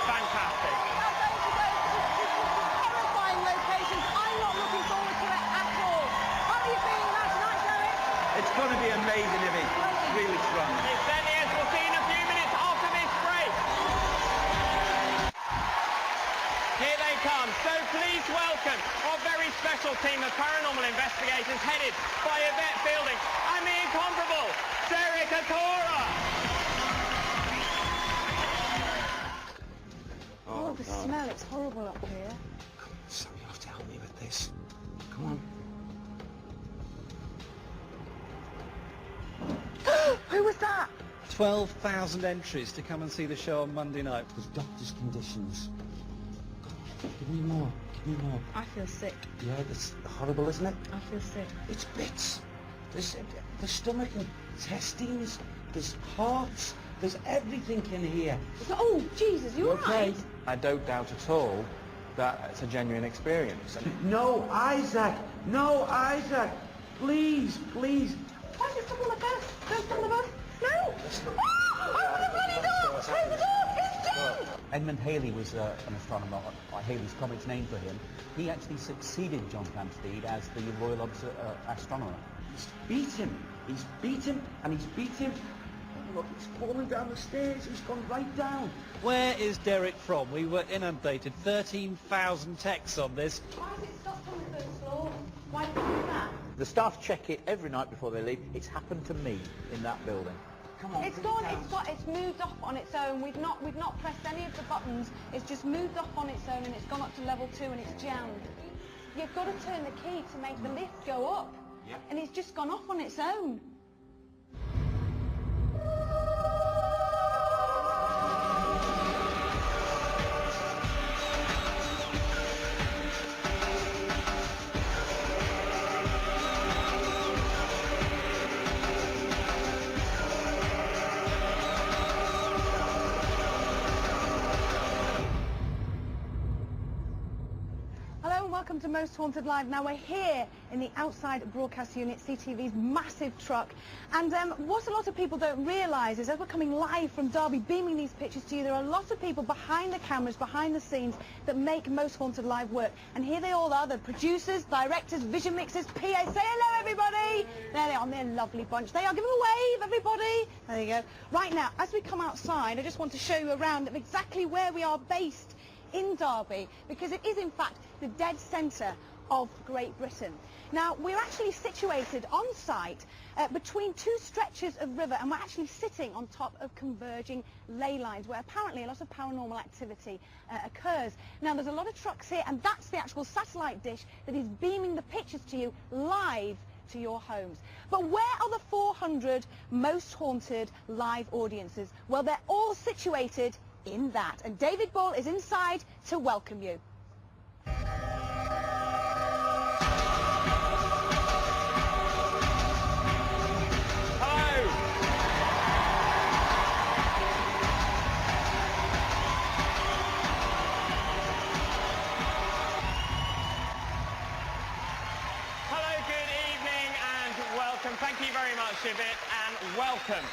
Fantastic. We are going to go to terrifying locations. I'm not looking forward to it at all. How are you feeling about tonight, Derek? It's going to be amazing, Ivy. Really strong. It certainly is. We'll see you in a few minutes after this break. Here they come. So please welcome our very special team of paranormal investigators headed by Yvette Fielding and the incomparable Derek Akora. Oh, the smell. It's horrible up here. So you have to help me with this. Come on. Who was that? 12,000 entries to come and see the show on Monday night. There's doctor's conditions. Give me more. Give me more. I feel sick. Yeah, that's horrible, isn't it? I feel sick. It's bits. There's stomach and intestines. There's hearts. There's everything in here. Oh, Jesus, you all right? I don't doubt at all that it's a genuine experience. No, Isaac. No, Isaac. Please, please. Why is it stuck on the bus? Don't stop on the bus. No! Open the bloody door! Close the door! It's John! Edmund Halley was an astronomer, Halley's comic's name for him. He actually succeeded John Flamsteed as the Royal Astronomer. He's beat him. He's beat him, and he's beat him. Oh, look, he's falling down the stairs. He's gone right down. Where is Derek from? We were inundated. 13,000 texts on this. Why is it stopped on the first floor? Why did you do that? The staff check it every night before they leave. It's happened to me in that building. Come on. It's gone, it's moved off on its own. We've not pressed any of the buttons. It's just moved off on its own and it's gone up to level 2 and it's jammed. You've got to turn the key to make the lift go up. Yeah. And it's just gone off on its own. Welcome to Most Haunted Live. Now we're here in the outside broadcast unit, CTV's massive truck. And what a lot of people don't realise is as we're coming live from Derby, beaming these pictures to you, there are a lot of people behind the cameras, behind the scenes, that make Most Haunted Live work. And here they all are, the producers, directors, vision mixers, PA. Say hello, everybody. There they are, they're a lovely bunch. They are. Give them a wave, everybody. There you go. Right now, as we come outside, I just want to show you around of exactly where we are based in Derby, because it is in fact the dead centre of Great Britain. Now we're actually situated on site between two stretches of river, and we're actually sitting on top of converging ley lines where apparently a lot of paranormal activity occurs. Now there's a lot of trucks here, and that's the actual satellite dish that is beaming the pictures to you live to your homes. But where are the 400 Most Haunted live audiences? Well, they're all situated in that, and David Ball is inside to welcome you. Thank you very much, Yvette, and welcome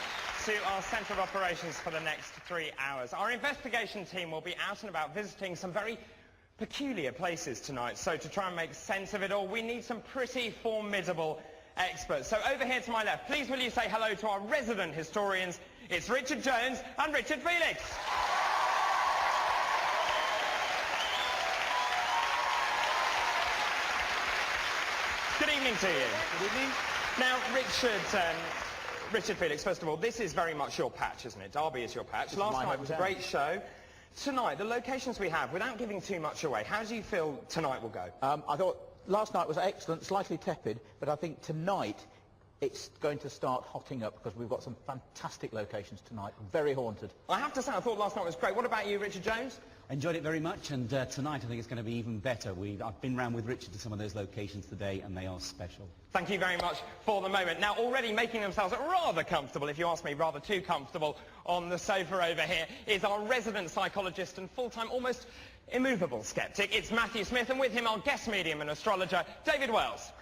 to our Centre of Operations for the next 3 hours. Our investigation team will be out and about visiting some very peculiar places tonight, so to try and make sense of it all, we need some pretty formidable experts. So over here to my left, please will you say hello to our resident historians. It's Richard Jones and Richard Felix. Good evening to you. Good evening. Now, Richard Felix, first of all, this is very much your patch, isn't it? Derby is your patch. Last night was a great show. Tonight, the locations we have, without giving too much away, how do you feel tonight will go? I thought last night was excellent, slightly tepid, but I think tonight it's going to start hotting up because we've got some fantastic locations tonight, very haunted. I have to say, I thought last night was great. What about you, Richard Jones? Enjoyed it very much, and tonight I think it's going to be even better. I've been round with Richard to some of those locations today, and they are special. Thank you very much for the moment. Now, already making themselves rather comfortable, if you ask me, rather too comfortable, on the sofa over here is our resident psychologist and full-time, almost immovable skeptic. It's Matthew Smith, and with him our guest medium and astrologer, David Wells.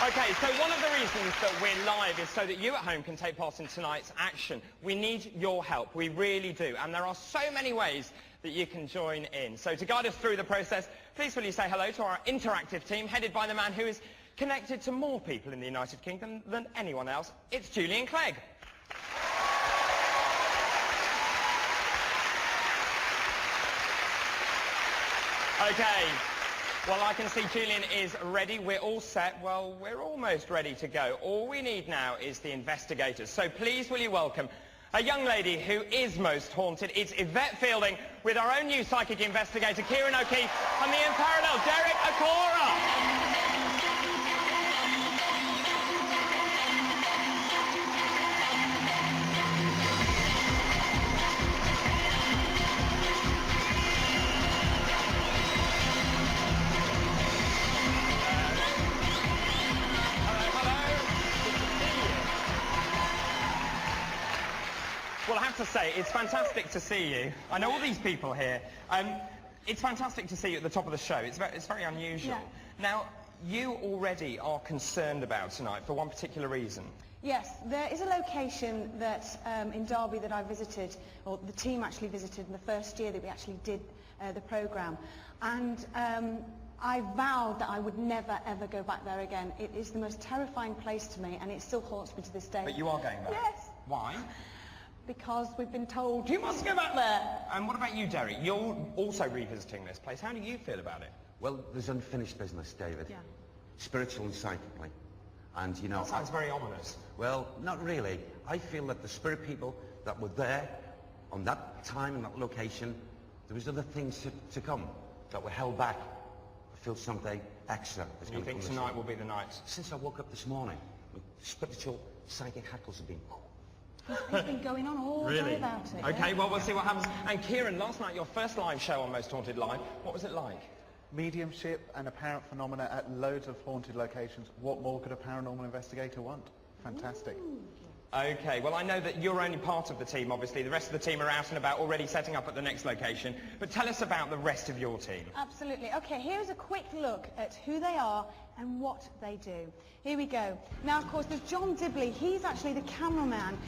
Okay, so one of the reasons that we're live is so that you at home can take part in tonight's action. We need your help, we really do, and there are so many ways that you can join in. So to guide us through the process, please will you say hello to our interactive team, headed by the man who is connected to more people in the United Kingdom than anyone else. It's Julian Clegg. Okay. Well, I can see Julian is ready. We're all set. Well, we're almost ready to go. All we need now is the investigators. So please will you welcome a young lady who is most haunted. It's Yvette Fielding with our own new psychic investigator, Kieran O'Keefe, and the unparalleled Derek Acora. Well, I have to say, it's fantastic to see you. I know all these people here. It's fantastic to see you at the top of the show. It's very unusual. Yeah. Now, you already are concerned about tonight for one particular reason. Yes, there is a location that in Derby that I visited, or the team actually visited in the first year that we actually did the programme. And I vowed that I would never, ever go back there again. It is the most terrifying place to me, and it still haunts me to this day. But you are going back? Yes. Why? Because we've been told You must go back there. And what about you, Derek? You're also revisiting this place. How do you feel about it? Well, there's unfinished business, David. Yeah. Spiritual and psychically. And, you know... That sounds very ominous. Well, not really. I feel that the spirit people that were there on that time and that location, there was other things to come that were held back. I feel something extra is You going to think come tonight this will be the night? Since I woke up this morning, spiritual, psychic hackles have been... It's been going on all day about it. Okay, yeah? well, we'll see what happens. And Kieran, last night, your first live show on Most Haunted Live, what was it like? Mediumship and apparent phenomena at loads of haunted locations. What more could a paranormal investigator want? Fantastic. Okay, well, I know that you're only part of the team, obviously. The rest of the team are out and about already setting up at the next location. But tell us about the rest of your team. Absolutely. Okay, here's a quick look at who they are and what they do. Here we go. Now, of course, there's John Dibley. He's actually the cameraman.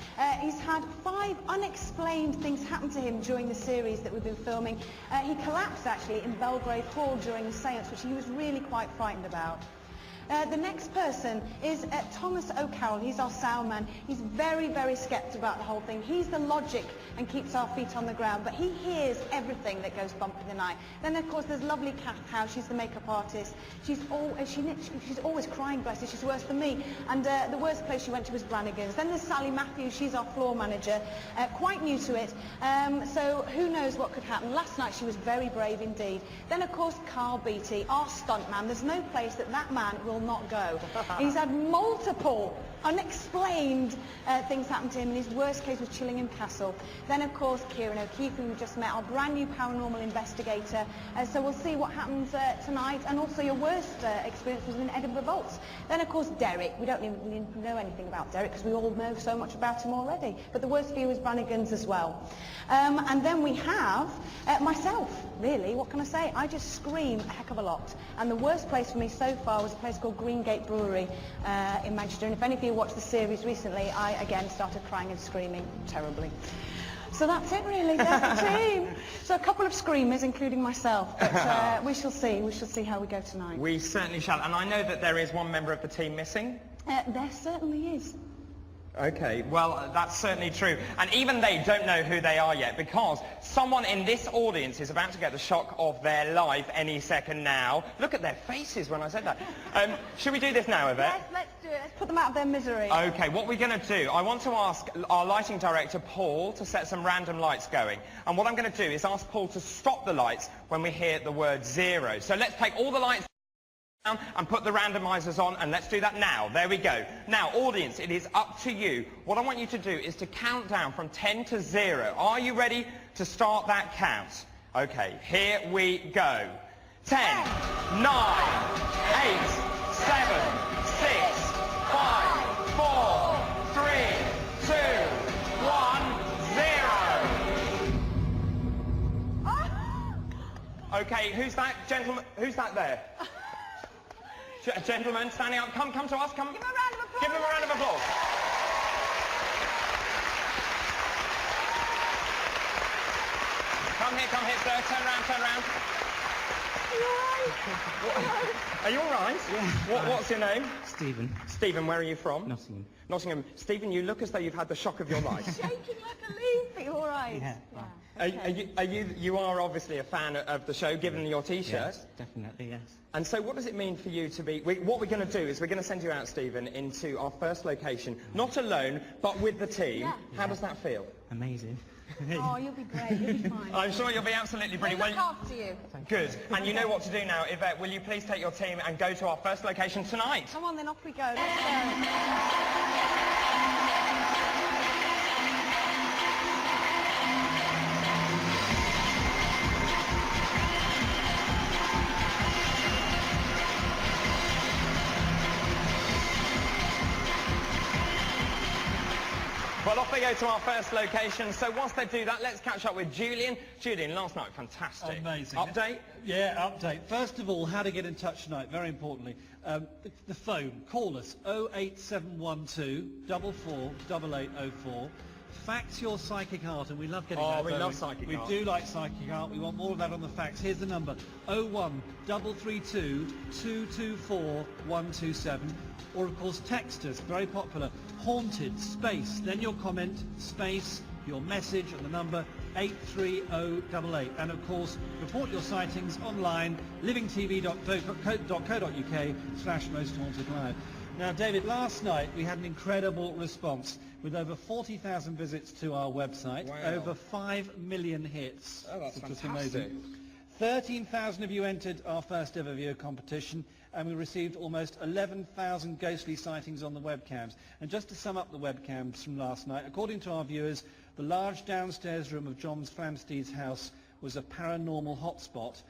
He's had 5 unexplained things happen to him during the series that we've been filming. He collapsed, actually, in Belgrave Hall during the seance, which he was really quite frightened about. The next person is Thomas O'Carroll. He's our sound man. He's very, very sceptical about the whole thing. He's the logic and keeps our feet on the ground, but he hears everything that goes bump in the night. Then, of course, there's lovely Kath Howe. She's the makeup artist. She's always crying, bless her. She's worse than me. And the worst place she went to was Brannigan's. Then there's Sally Matthews. She's our floor manager, quite new to it. So who knows what could happen. Last night she was very brave indeed. Then, of course, Carl Beattie, our stunt man. There's no place that man will not go. He's had multiple unexplained things happen to him, and his worst case was Chillingham Castle. Then, of course, Kieran O'Keefe, who we just met, our brand new paranormal investigator. So we'll see what happens tonight, and also your worst experience was in Edinburgh Vaults. Then, of course, Derek. We don't even know anything about Derek because we all know so much about him already. But the worst for you was Brannigan's as well. And then we have myself, really. What can I say? I just scream a heck of a lot. And the worst place for me so far was a place called Greengate Brewery in Manchester. And if any of you watched the series recently, I again started crying and screaming terribly. So that's it, really. There's the team. So a couple of screamers, including myself. But we shall see. We shall see how we go tonight. We certainly shall. And I know that there is one member of the team missing. There certainly is. Okay, well, that's certainly true. And even they don't know who they are yet, because someone in this audience is about to get the shock of their life any second now. Look at their faces when I said that. Should we do this now, Yvette? Yes, let's do it. Let's put them out of their misery. Okay, what we're going to do, I want to ask our lighting director, Paul, to set some random lights going. And what I'm going to do is ask Paul to stop the lights when we hear the word 0. So let's take all the lights and put the randomizers on, and let's do that now. There we go. Now, audience, it is up to you. What I want you to do is to count down from 10 to 0. Are you ready to start that count? Okay, here we go. 10, 9, 8, 7, 6, 5, 4, 3, 2, 1, 0. Okay, who's that gentleman? Who's that there? Gentlemen, standing up, come to us, come. Give him a round of applause. Give him a round of applause. Come here, sir. Turn round. Are you all right? Yeah. What's your name? Stephen. Stephen, where are you from? Nottingham. Nottingham. Stephen, you look as though you've had the shock of your life. Shaking like a leaf. Are you all right? Yeah. You are obviously a fan of the show, given your T-shirt. Yes, definitely, yes. And so what does it mean for you to be... what we're going to do is we're going to send you out, Stephen, into our first location, not alone, but with the team. Yeah. How does that feel? Amazing. Oh, you'll be great. You'll be fine. I'm sure you'll be absolutely brilliant. We'll look after you. Good. And you know what to do now. Yvette, will you please take your team and go to our first location tonight? Come on, then off we go. Let's go. Well, off they go to our first location. So whilst they do that, let's catch up with Julian. Julian, last night, fantastic. Amazing. Update? Yeah, update. First of all, how to get in touch tonight, very importantly. The phone, call us, 08712 448804. Fax your psychic art, and we love getting that. Oh, we love psychic art. We do like psychic art. We want more of that on the fax. Here's the number, 01332 224 127. Or, of course, text us, very popular, haunted, space, then your comment, space, your message, and the number 83088. And, of course, report your sightings online, livingtv.co.uk/mosthauntedlive. Now, David, last night we had an incredible response with over 40,000 visits to our website, over 5 million hits. Oh, that's which was fantastic. amazing. 13,000 of you entered our first ever viewer competition, and we received almost 11,000 ghostly sightings on the webcams. And just to sum up the webcams from last night, according to our viewers, the large downstairs room of John Flamsteed's house was a paranormal hotspot,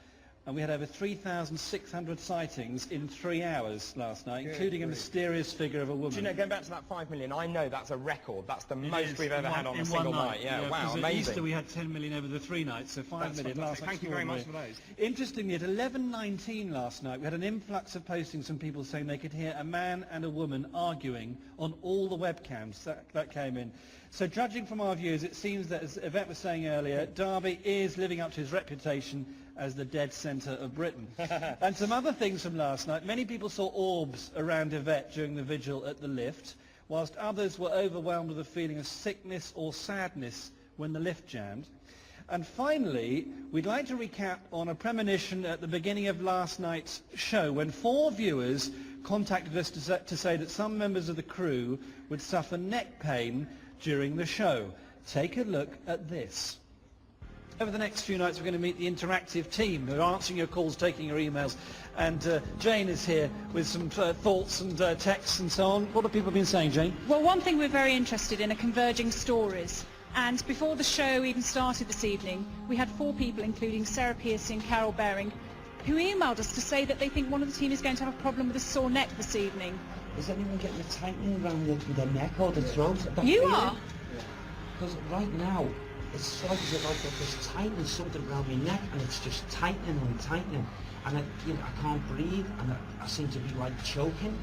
and we had over 3,600 sightings in 3 hours last night, including a mysterious figure of a woman. Do you know, going back to that 5 million, I know that's a record. That's the most we've ever had on a single night. Yeah, wow, amazing. At Easter we had 10 million over the 3 nights, so 5 million last night. Thank you very much for those. Interestingly, at 11:19 last night, we had an influx of postings from people saying they could hear a man and a woman arguing on all the webcams that came in. So judging from our views, it seems that, as Yvette was saying earlier, Derby is living up to his reputation as the dead centre of Britain. And some other things from last night. Many people saw orbs around Yvette during the vigil at the lift, whilst others were overwhelmed with a feeling of sickness or sadness when the lift jammed. And finally, we'd like to recap on a premonition at the beginning of last night's show when 4 viewers contacted us to say that some members of the crew would suffer neck pain during the show. Take a look at this. Over the next few nights we're going to meet the interactive team who are answering your calls, taking your emails, and Jane is here with some thoughts and texts and so on. What have people been saying, Jane? Well, one thing we're very interested in are converging stories, and before the show even started this evening we had 4 people, including Sarah Pearcey and Carol Baring, who emailed us to say that they think one of the team is going to have a problem with a sore neck this evening. Is anyone getting a tightening around their neck or the throat? You are? Because right now it's like as if I've got this tightening something around my neck, and it's just tightening and tightening, and I can't breathe, and I seem to be like choking.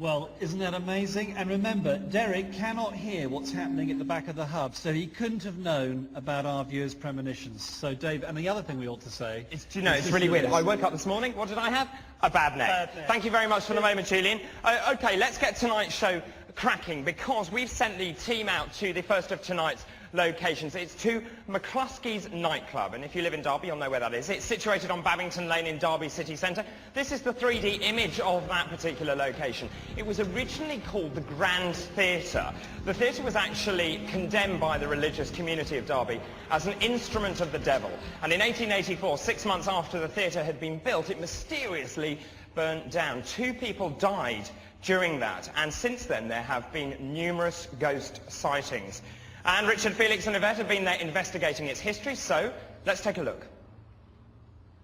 Well, isn't that amazing? And remember, Derek cannot hear what's happening at the back of the hub, so he couldn't have known about our viewers' premonitions. So, Dave, and the other thing we ought to say... Do you know, it's really weird. I woke up this morning, what did I have? A bad neck. Thank you very much for the moment, Julian. OK, let's get tonight's show cracking, because we've sent the team out to the first of tonight's locations. It's to McCluskey's nightclub, and if you live in Derby, you'll know where that is. It's situated on Babington Lane in Derby city centre. This is the 3D image of that particular location. It was originally called the Grand Theatre. The theatre was actually condemned by the religious community of Derby as an instrument of the devil, and in 1884, 6 months after the theatre had been built, it mysteriously burnt down. 2 people died during that, and since then there have been numerous ghost sightings. And Richard, Felix and Yvette have been there investigating its history, so let's take a look.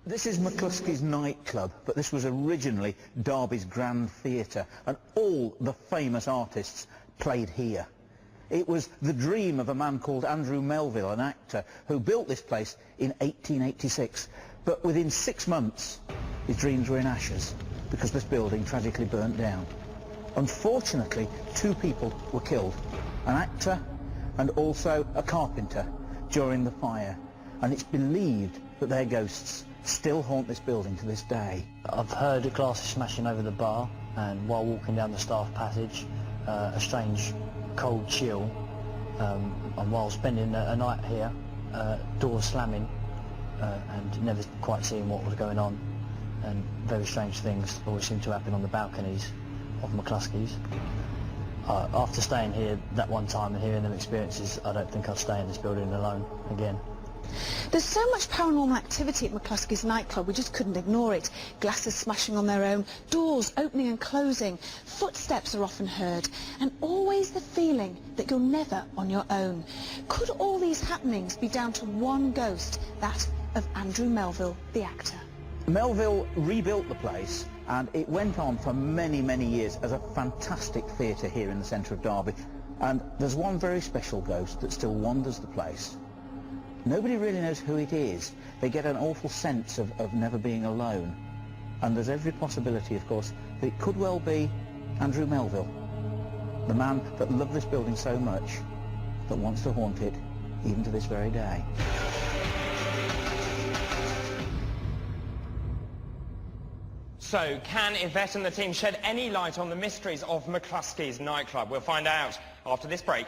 This is McCluskey's nightclub, but this was originally Derby's Grand Theatre, and all the famous artists played here. It was the dream of a man called Andrew Melville, an actor, who built this place in 1886. But within 6 months, his dreams were in ashes because this building tragically burnt down. Unfortunately, 2 people were killed, an actor and also a carpenter, during the fire, and it's believed that their ghosts still haunt this building to this day. I've heard glasses smashing over the bar, and while walking down the staff passage, a strange cold chill, and while spending a night here, doors slamming, and never quite seeing what was going on, and very strange things always seem to happen on the balconies of McCluskey's. After staying here that one time and hearing them experiences, I don't think I'd stay in this building alone again. There's so much paranormal activity at McCluskey's nightclub, we just couldn't ignore it. Glasses smashing on their own, doors opening and closing, footsteps are often heard, and always the feeling that you're never on your own. Could all these happenings be down to one ghost, that of Andrew Melville, the actor? Melville rebuilt the place, and it went on for many, many years as a fantastic theatre here in the centre of Derby. And there's one very special ghost that still wanders the place. Nobody really knows who it is. They get an awful sense of never being alone. And there's every possibility, of course, that it could well be Andrew Melville, the man that loved this building so much, that wants to haunt it even to this very day. So, can Yvette and the team shed any light on the mysteries of McCluskey's nightclub? We'll find out after this break.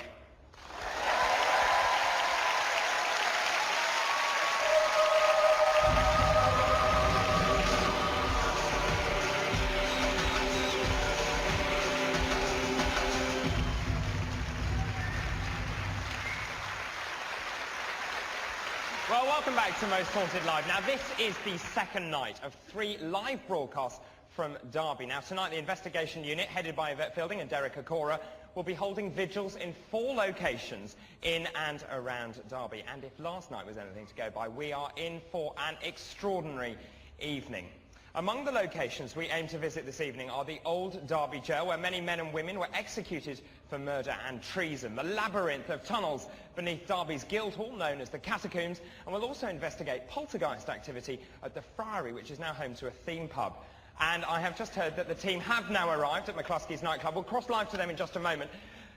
Well, welcome back to Most Haunted Live. Now, this is the second night of 3 live broadcasts from Derby. Now, tonight, the investigation unit, headed by Yvette Fielding and Derek Okora, will be holding vigils in 4 locations in and around Derby. And if last night was anything to go by, we are in for an extraordinary evening. Among the locations we aim to visit this evening are the old Derby jail, where many men and women were executed for murder and treason, the labyrinth of tunnels beneath Derby's Guildhall, known as the Catacombs, and we'll also investigate poltergeist activity at the Friary, which is now home to a theme pub. And I have just heard that the team have now arrived at McCluskey's nightclub. We'll cross live to them in just a moment.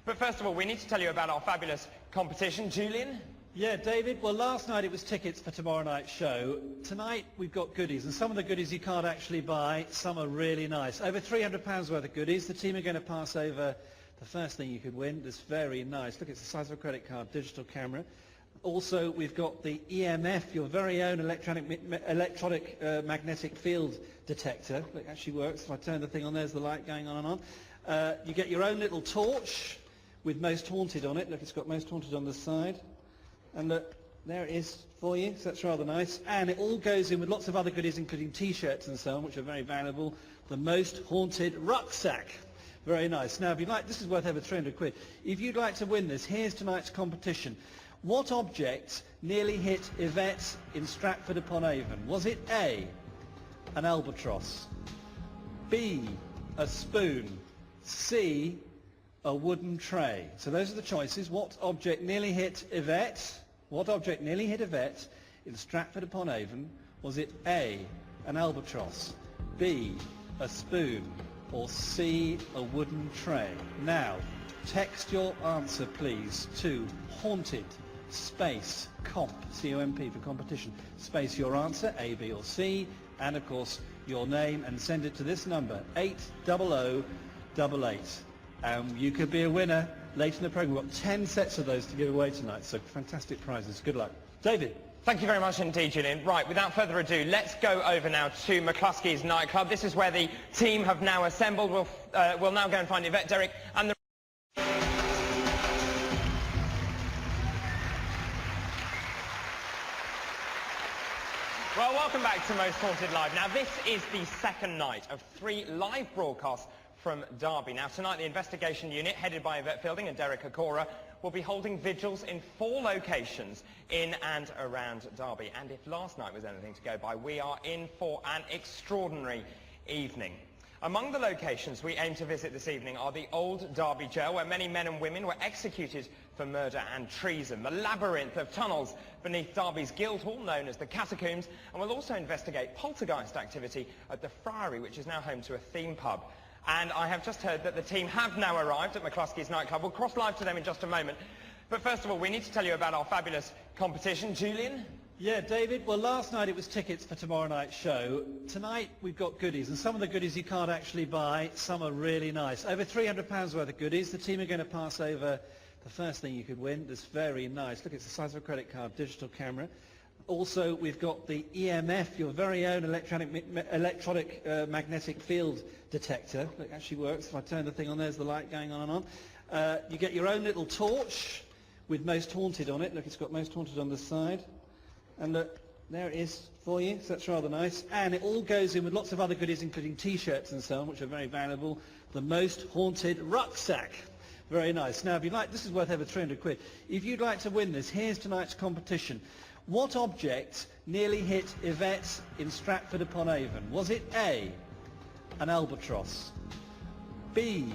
But first of all, we need to tell you about our fabulous competition. Julian? Yeah, David, well, last night it was tickets for tomorrow night's show. Tonight we've got goodies, and some of the goodies you can't actually buy. Some are really nice. Over £300 worth of goodies. The team are going to pass over the first thing you could win. That's very nice. Look, it's the size of a credit card, digital camera. Also, we've got the EMF, your very own electronic magnetic field detector. Look, it actually works. If I turn the thing on, there's the light going on and on. You get your own little torch with Most Haunted on it. Look, it's got Most Haunted on the side. And look, there it is for you, so that's rather nice. And it all goes in with lots of other goodies, including T-shirts and so on, which are very valuable. The Most Haunted rucksack. Very nice. Now, if you'd like, this is worth over 300 quid. If you'd like to win this, here's tonight's competition. What object nearly hit Yvette in Stratford-upon-Avon? Was it A, an albatross, B, a spoon, C, a wooden tray? So those are the choices. What object nearly hit Yvette? What object nearly hit Yvette in Stratford-upon-Avon? Was it A, an albatross, B, a spoon, or C, a wooden tray? Now, text your answer, please, to haunted space comp, C-O-M-P for competition, space your answer, A, B, or C, and of course your name, and send it to this number, 80088. You could be a winner later in the programme. We've got 10 sets of those to give away tonight, so fantastic prizes. Good luck. David. Thank you very much indeed, Julian. Right, without further ado, let's go over now to McCluskey's nightclub. This is where the team have now assembled. We'll now go and find Yvette, Derek, and the... Well, welcome back to Most Haunted Live. Now, this is the second night of 3 live broadcasts from Derby. Now, tonight, the investigation unit, headed by Yvette Fielding and Derek Okora, will be holding vigils in 4 locations in and around Derby. And if last night was anything to go by, we are in for an extraordinary evening. Among the locations we aim to visit this evening are the old Derby jail, where many men and women were executed for murder and treason, the labyrinth of tunnels beneath Derby's Guildhall, known as the Catacombs, and we'll also investigate poltergeist activity at the Friary, which is now home to a theme pub. And I have just heard that the team have now arrived at McCluskey's nightclub. We'll cross live to them in just a moment. But first of all, we need to tell you about our fabulous competition. Julian? Yeah, David, well, last night it was tickets for tomorrow night's show. Tonight we've got goodies, and some of the goodies you can't actually buy. Some are really nice. Over £300 worth of goodies. The team are going to pass over the first thing you could win. That's very nice. Look, it's the size of a credit card, digital camera. Also, we've got the EMF, your very own electronic magnetic field detector. Look, it actually works. If I turn the thing on, there's the light going on and on. You get your own little torch with Most Haunted on it. Look, it's got Most Haunted on the side. And look, there it is for you, so that's rather nice. And it all goes in with lots of other goodies, including T-shirts and so on, which are very valuable. The Most Haunted rucksack. Very nice. Now, if you'd like, this is worth over 300 quid. If you'd like to win this, here's tonight's competition. What object nearly hit Yvette in Stratford-upon-Avon? Was it A, an albatross, B,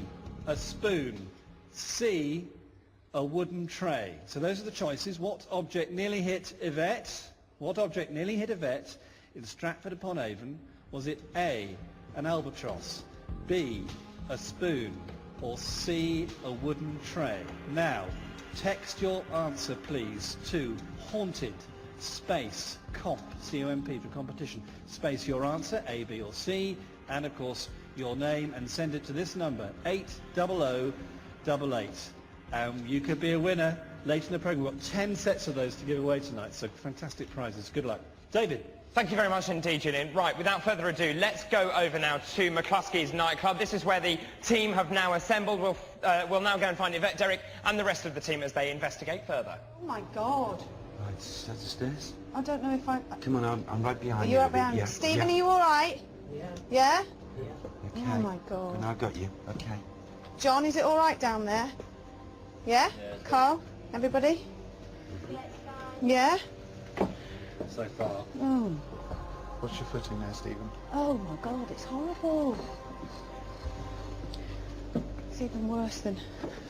a spoon, C, a wooden tray? So those are the choices. What object nearly hit Yvette? What object nearly hit Yvette in Stratford-upon-Avon? Was it A, an albatross, B, a spoon, or C, a wooden tray? Now, text your answer, please, to haunted space comp, C-O-M-P for competition, space your answer, A, B, or C, and of course your name, and send it to this number, 80088. You could be a winner later in the programme. We've got 10 sets of those to give away tonight, so fantastic prizes. Good luck. David. Thank you very much indeed, Julian. Right, without further ado, let's go over now to McCluskey's nightclub. This is where the team have now assembled. We'll now go and find Yvette, Derek, and the rest of the team as they investigate further. Oh my God. Right, set the stairs. I don't know if I... Come on, I'm right behind you. Are you right behind me? Yeah. Stephen, are you all right? Yeah. Yeah? Okay. Oh my God. And I've got you. Okay. John, is it all right down there? Yeah? Carl? Everybody? Yeah? So far. Oh. What's your footing there, Stephen? Oh my God, it's horrible. It's even worse than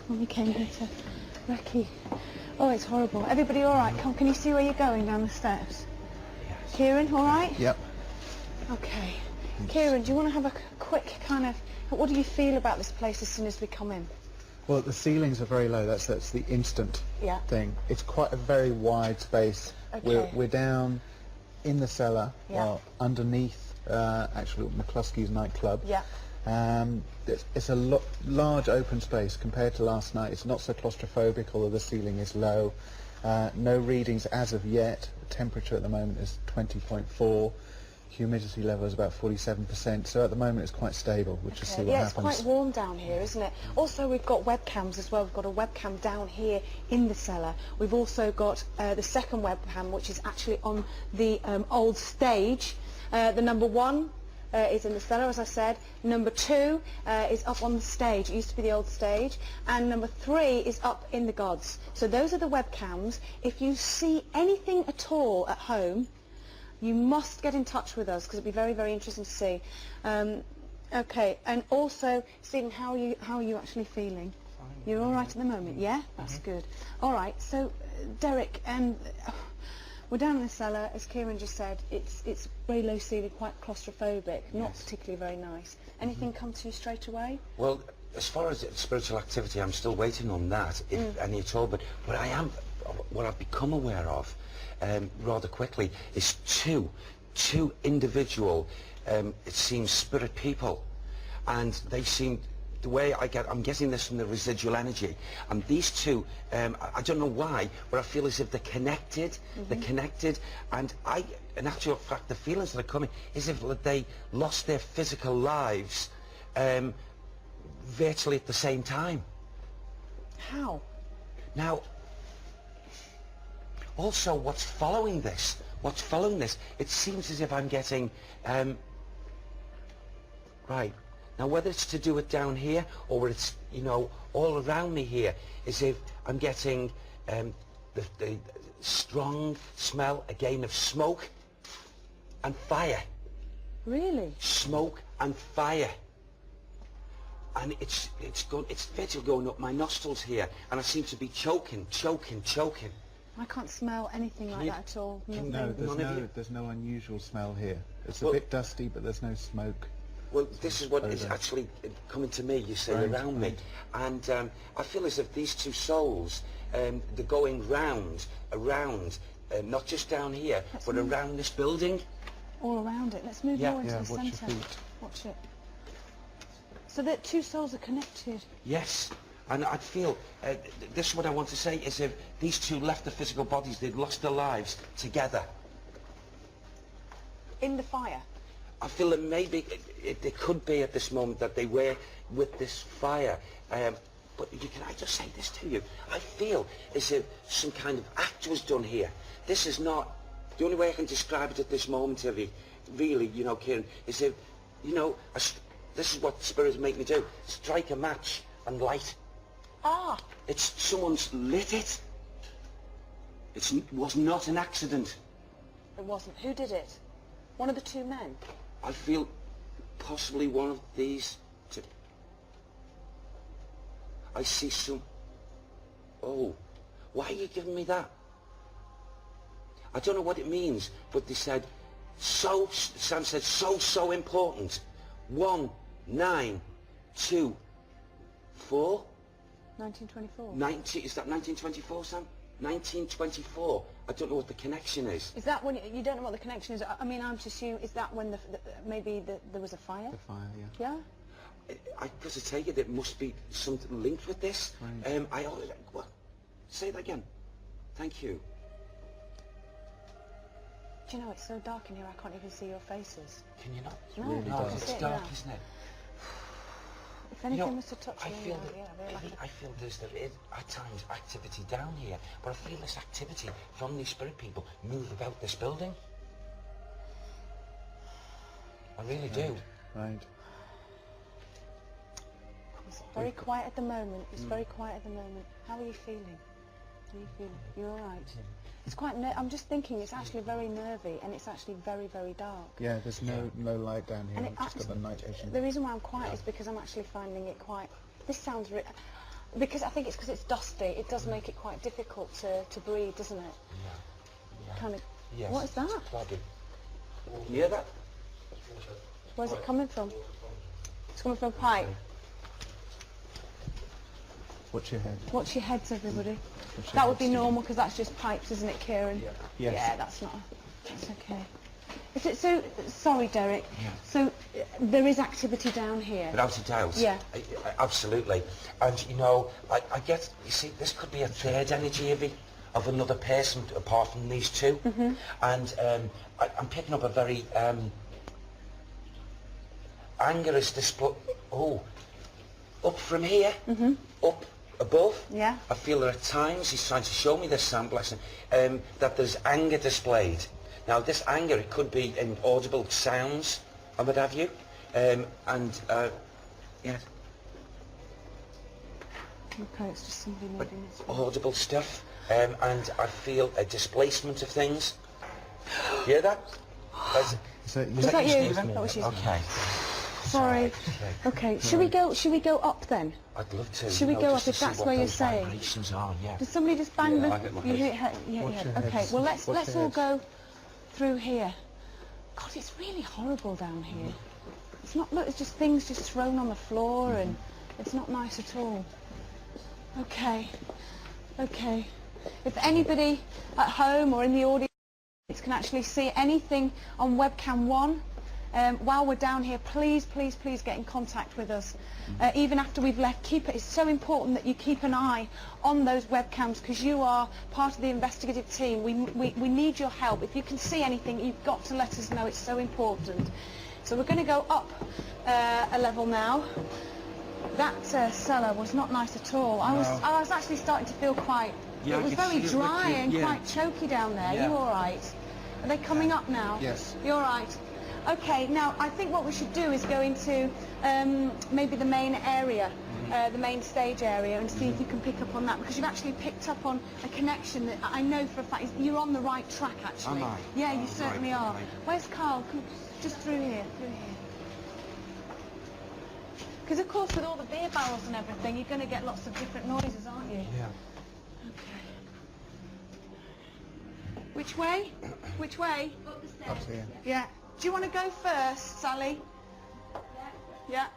when we came here to Recce. Oh, it's horrible. Everybody all right? Come, can you see where you're going down the steps? Yes. Kieran, all right? Yep. Okay. Kieran, do you want to have a quick kind of... What do you feel about this place as soon as we come in? Well, the ceilings are very low. That's the instant thing. It's quite a very wide space. Okay. We're down in the cellar, Yeah. underneath actually McCluskey's nightclub. Yeah. It's a large open space compared to last night. It's not so claustrophobic, although the ceiling is low. No readings as of yet. The temperature at the moment is 20.4. Humidity level is about 47%. So at the moment it's quite stable. We'll just see what happens. Yeah, it's quite warm down here, isn't it? Also, we've got webcams as well. We've got a webcam down here in the cellar. We've also got the second webcam, which is actually on the old stage. The number 1 is in the cellar, as I said. Number 2 is up on the stage. It used to be the old stage. And number 3 is up in the gods. So those are the webcams. If you see anything at all at home, you must get in touch with us, because it'd be very, very interesting to see. Okay, and also, Stephen, how are you actually feeling? You're all right at the moment, yeah? That's good. All right, so Derek, we're down in the cellar, as Kieran just said. It's very low ceiling, quite claustrophobic, not particularly very nice. Anything come to you straight away? Well, as far as spiritual activity, I'm still waiting on that, if any at all. But what I've become aware of rather quickly is two individual, it seems, spirit people, and they seem, the way I'm getting this from the residual energy, and these two, I don't know why, but I feel as if they're connected. They're connected, and in actual fact, the feelings that are coming is if they lost their physical lives virtually at the same time. How? Now, also, what's following this, it seems as if I'm getting, right, now whether it's to do with down here, or whether it's, you know, all around me here, is if I'm getting the strong smell, again, of smoke and fire. Really? Smoke and fire. and it's literally going up my nostrils here, and I seem to be choking. I can't smell anything like that at all. Nothing. No, there's no unusual smell here. It's a bit dusty, but there's no smoke. Well, this is what is actually coming to me, you see, around me. And I feel as if these two souls, they're going round, around, not just down here, but around this building. All around it. Let's move more into the watch your centre. feet. Watch it. So the two souls are connected. Yes. And I feel, this is what I want to say, is if these two left the physical bodies, they'd lost their lives together. In the fire? I feel that maybe it could be at this moment that they were with this fire. But can I just say this to you? I feel as if some kind of act was done here. This is not, the only way I can describe it at this moment, really, you know, Kieran, is if, you know, this is what spirits make me do. Strike a match and light. Ah! It's someone's lit it. It was not an accident. It wasn't. Who did it? One of the two men? I feel possibly one of these two. I see some... Oh, why are you giving me that? I don't know what it means, but they said, Sam said, so important. 1, 9, 2, 4. 1924. Is that 1924, Sam? 1924. I don't know what the connection is. Is that when you don't know what the connection is? I mean, I'm to assume, is that when maybe there was a fire? The fire, yeah. Yeah. Because I take it must be something linked with this. Right. What? Say that again. Thank you. Do you know, it's so dark in here, I can't even see your faces. Can you not? No, really dark. It's dark, isn't it? If anything was to touch I me, feel I feel there's at times activity down here, but I feel this activity from these spirit people move about this building. I really do. Right. It's very quiet at the moment. It's very quiet at the moment. How are you feeling? How are you feeling? You're all right? It's quite. I'm just thinking. It's actually very nervy, and it's actually very, very dark. Yeah, there's no light down here. And I've just got the night vision. The reason why I'm quiet is because I'm actually finding it quite. This sounds. Because I think it's because it's dusty. It does make it quite difficult to breathe, doesn't it? Yeah. Kind of. Yes. What is that? You hear that? Where's it coming from? It's coming from a pipe. Watch your head. Watch your heads, everybody. Watch your That would be heads. normal because that's just pipes, isn't it, Kieran? Yeah. Yes. Yeah, that's okay. Is it so? Sorry, Derek. Yeah. So there is activity down here. Without a doubt. Yeah. Absolutely. And you know, I get. You see, this could be a third energy of another person apart from these two. And I'm picking up a very angerous display. Oh, up from here, up above. Yeah. I feel that at times he's trying to show me this, Sam, bless him, that there's anger displayed. Now this anger, it could be in audible sounds and what have you, yeah. Okay, it's just somebody moving this way. Audible stuff, and I feel a displacement of things. Hear that? Was that you? Stephen? That was you. Okay. Sorry. Okay. Should we go up then? I'd love to. Should we go up if that's where you're saying? Vibrations are, yeah. Did somebody just bang the? I hit my You head. hit your Watch head. your Okay. heads. Well, let's Watch your all heads. go through here. God, it's really horrible down here. It's not. Look, it's just things just thrown on the floor, and it's not nice at all. Okay. Okay. If anybody at home or in the audience can actually see anything on webcam 1. While we're down here, please get in contact with us. Even after we've left, it's so important that you keep an eye on those webcams because you are part of the investigative team. We need your help. If you can see anything, you've got to let us know. It's so important. So we're going to go up a level now. That cellar was not nice at all. I was actually starting to feel quite... Yeah, it was very dry and quite choky down there. Yeah. You all right? Are they coming up now? Yes. You're all right. Okay, now I think what we should do is go into maybe the main area, the main stage area, and see if you can pick up on that, because you've actually picked up on a connection that I know for a fact you're on the right track, actually. Am I? Yeah, you certainly are. right. Where's Carl? Come, just through here, Because of course with all the beer barrels and everything, you're going to get lots of different noises, aren't you? Yeah. Okay. Which way? Which way? Up to you. Yeah. Do you want to go first, Sally? Yeah.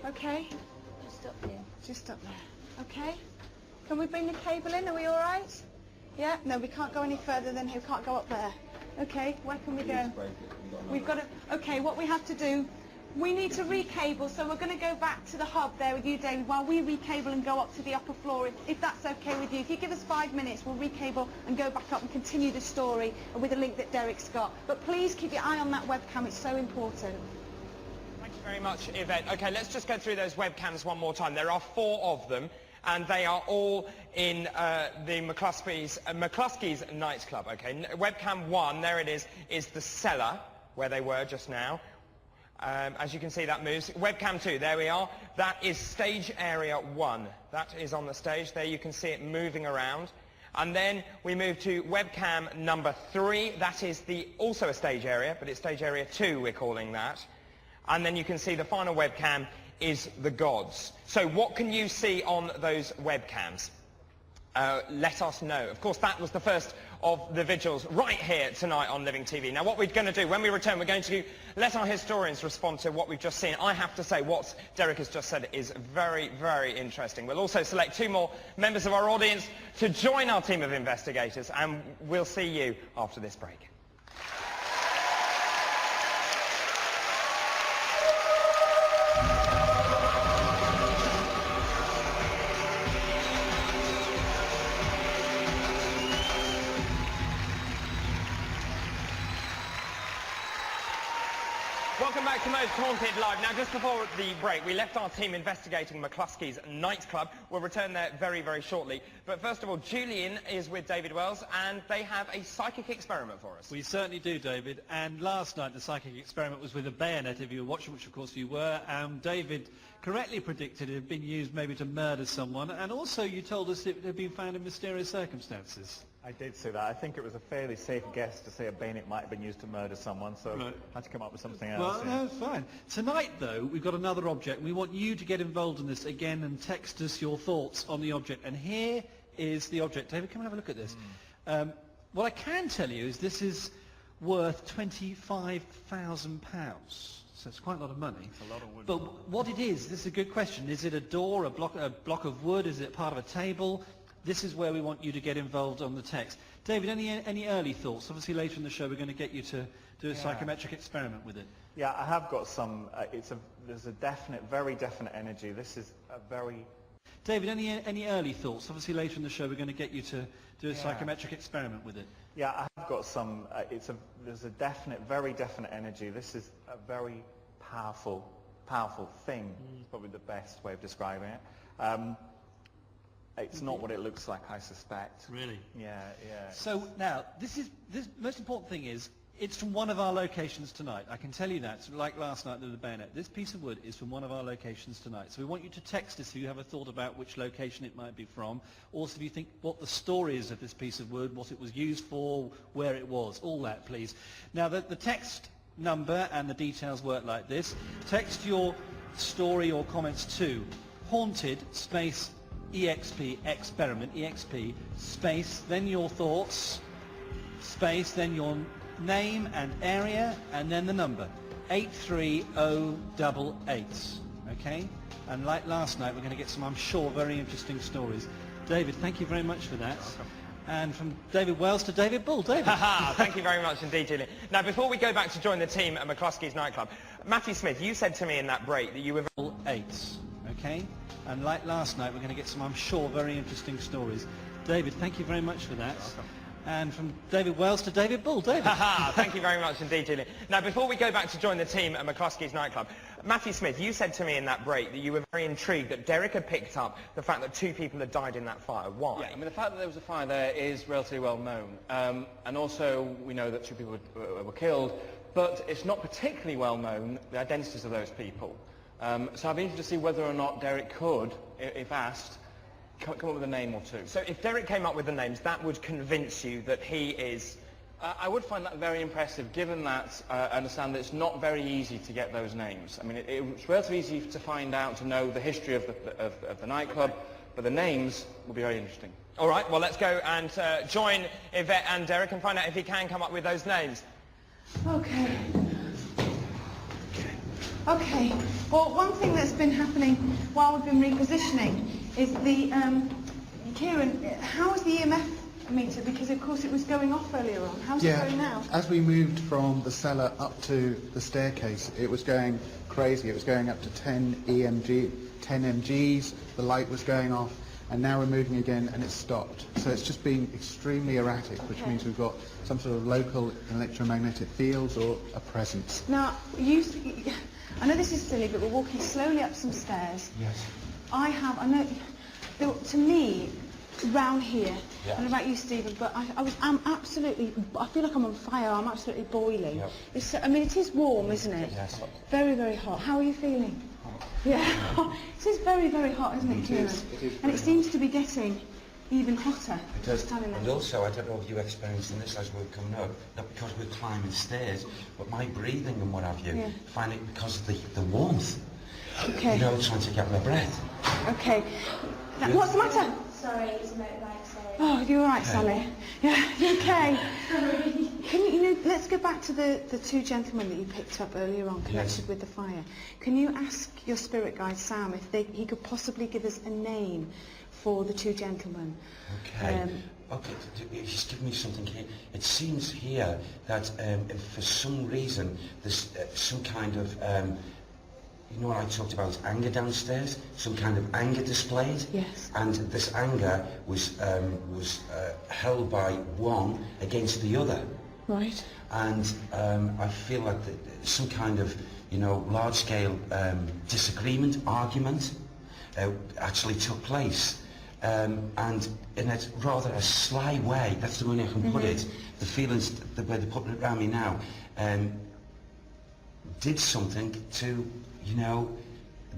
Okay. Just up here. Just up there. Okay. Can we bring the cable in? Are we all right? Yeah. No, we can't go any further than here. We can't go up there. Okay. Where can we go? We've got to. Okay. What we have to do. We need to recable, so we're going to go back to the hub there with you, David, while we recable and go up to the upper floor, if that's okay with you. If you give us 5 minutes, we'll recable and go back up and continue the story with the link that Derek's got. But please keep your eye on that webcam, it's so important. Thank you very much, Yvette. Okay, let's just go through those webcams one more time. There are 4 of them, and they are all in the McCluskey's nightclub, okay? Webcam 1, there it is the cellar, where they were just now. As you can see, that moves. Webcam 2, there we are. That is stage area 1. That is on the stage. There you can see it moving around. And then we move to webcam number 3. That is also a stage area, but it's stage area 2, we're calling that. And then you can see the final webcam is the gods. So what can you see on those webcams? Let us know. Of course, that was the first of the vigils right here tonight on Living TV. Now, what we're going to do, when we return, we're going to let our historians respond to what we've just seen. I have to say, what Derek has just said is very, very interesting. We'll also select 2 more members of our audience to join our team of investigators, and we'll see you after this break. Welcome back to Most Haunted Live. Now, just before the break, we left our team investigating McCluskey's nightclub. We'll return there very, very shortly. But first of all, Julian is with David Wells, and they have a psychic experiment for us. We certainly do, David. And last night, the psychic experiment was with a bayonet, if you were watching, which of course you were. David correctly predicted it had been used maybe to murder someone. And also, you told us it had been found in mysterious circumstances. I did say that. I think it was a fairly safe guess to say a bayonet might have been used to murder someone, so I had to come up with something else. Well, no, fine. Tonight, though, we've got another object. We want you to get involved in this again and text us your thoughts on the object. And here is the object. David, come and have a look at this. What I can tell you is this is worth £25,000. So it's quite a lot of money. It's a lot of wood. But what it is, this is a good question. Is it a door, a block of wood? Is it part of a table? This is where we want you to get involved on the text. David, any early thoughts? Obviously later in the show we're going to get you to do a psychometric experiment with it. Yeah, I have got some. There's a definite, very definite energy. This is a very... David, any early thoughts? Obviously later in the show we're going to get you to do a psychometric experiment with it. Yeah, I have got some. There's a definite, very definite energy. This is a very powerful thing. It's probably the best way of describing it. It's not what it looks like, I suspect. Really? Yeah. So now, this most important thing is, it's from one of our locations tonight. I can tell you that, so like last night with the bayonet. This piece of wood is from one of our locations tonight. So we want you to text us if you have a thought about which location it might be from. Also, if you think what the story is of this piece of wood, what it was used for, where it was, all that, please. Now, the text number and the details work like this. Text your story or comments to haunted space EXP, experiment, EXP, space, then your thoughts, space, then your name and area, and then the number, 83088, okay? And like last night, we're going to get some, I'm sure, very interesting stories. David, thank you very much for that. And from David Wells to David Bull. David. Thank you very much indeed, Julian. Now, before we go back to join the team at McCluskey's nightclub, Matthew Smith, you said to me in that break that you were... 8, okay? And like last night, we're going to get some, I'm sure, very interesting stories. David, thank you very much for that. And from David Wells to David Bull. David. Thank you very much indeed, Julian. Now, before we go back to join the team at McCluskey's nightclub, Matthew Smith, you said to me in that break that you were very intrigued that Derek had picked up the fact that 2 people had died in that fire. Why? Yeah, I mean, the fact that there was a fire there is relatively well known. And also, we know that 2 people were killed, but it's not particularly well known, the identities of those people. So I'd be interested to see whether or not Derek could, if asked, come up with a name or 2. So if Derek came up with the names, that would convince you that he is I would find that very impressive, given that I understand that it's not very easy to get those names. I mean, it's relatively easy to find out, to know the history of the nightclub, but the names will be very interesting. All right, well, let's go and join Yvette and Derek and find out if he can come up with those names. Okay. Okay. Well, one thing that's been happening while we've been repositioning is the... Kieran, how is the EMF meter? Because, of course, it was going off earlier on. How's it going now? As we moved from the cellar up to the staircase, it was going crazy. It was going up to 10 mgs, the light was going off, and now we're moving again and it's stopped. So it's just been extremely erratic, which means we've got some sort of local electromagnetic fields or a presence. Now, I know this is silly, but we're walking slowly up some stairs. Yes. To me, round here, I don't know about you, Stephen, but I'm absolutely, I feel like I'm on fire. I'm absolutely boiling. Yep. I mean, it is warm, isn't it? Yes. Very, very hot. How are you feeling? Yeah. It is very, very hot, isn't it, Kieran? And it seems to be getting even hotter. It does. And also, I don't know if you experienced this as we're coming up, not because we're climbing stairs, but my breathing and what have you, find it because of the warmth. Okay. You know, trying to get my breath. Okay. What's the matter? Sorry, it's a motorbike, sorry. Oh, you're all right, Sally? Yeah, you okay? Sorry. Let's go back to the two gentlemen that you picked up earlier on, connected with the fire. Can you ask your spirit guide, Sam, if he could possibly give us a name for the two gentlemen? Okay. Okay, he's given me something here. It seems here that for some reason there's some kind of... you know what I talked about, anger downstairs? Some kind of anger displayed? Yes. And this anger was held by one against the other. Right. And I feel like some kind of, large-scale disagreement, argument actually took place. And in a rather a sly way, that's the way I can put it, the feelings, the way they're putting it around me now, did something to...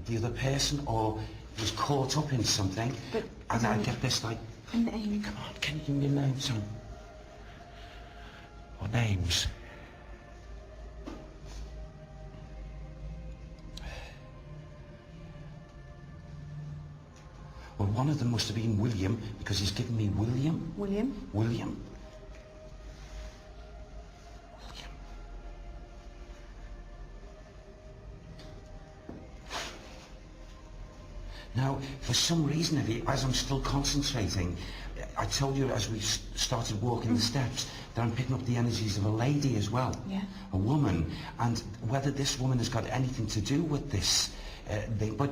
the other person, or was caught up in something, and I get this like, a name. Come on, can you give me a name, son? Or names? Well, one of them must have been William, because he's given me William. William? William. Now, for some reason, as I'm still concentrating, I told you as we started walking the steps that I'm picking up the energies of a lady as well, a woman, and whether this woman has got anything to do with this thing. But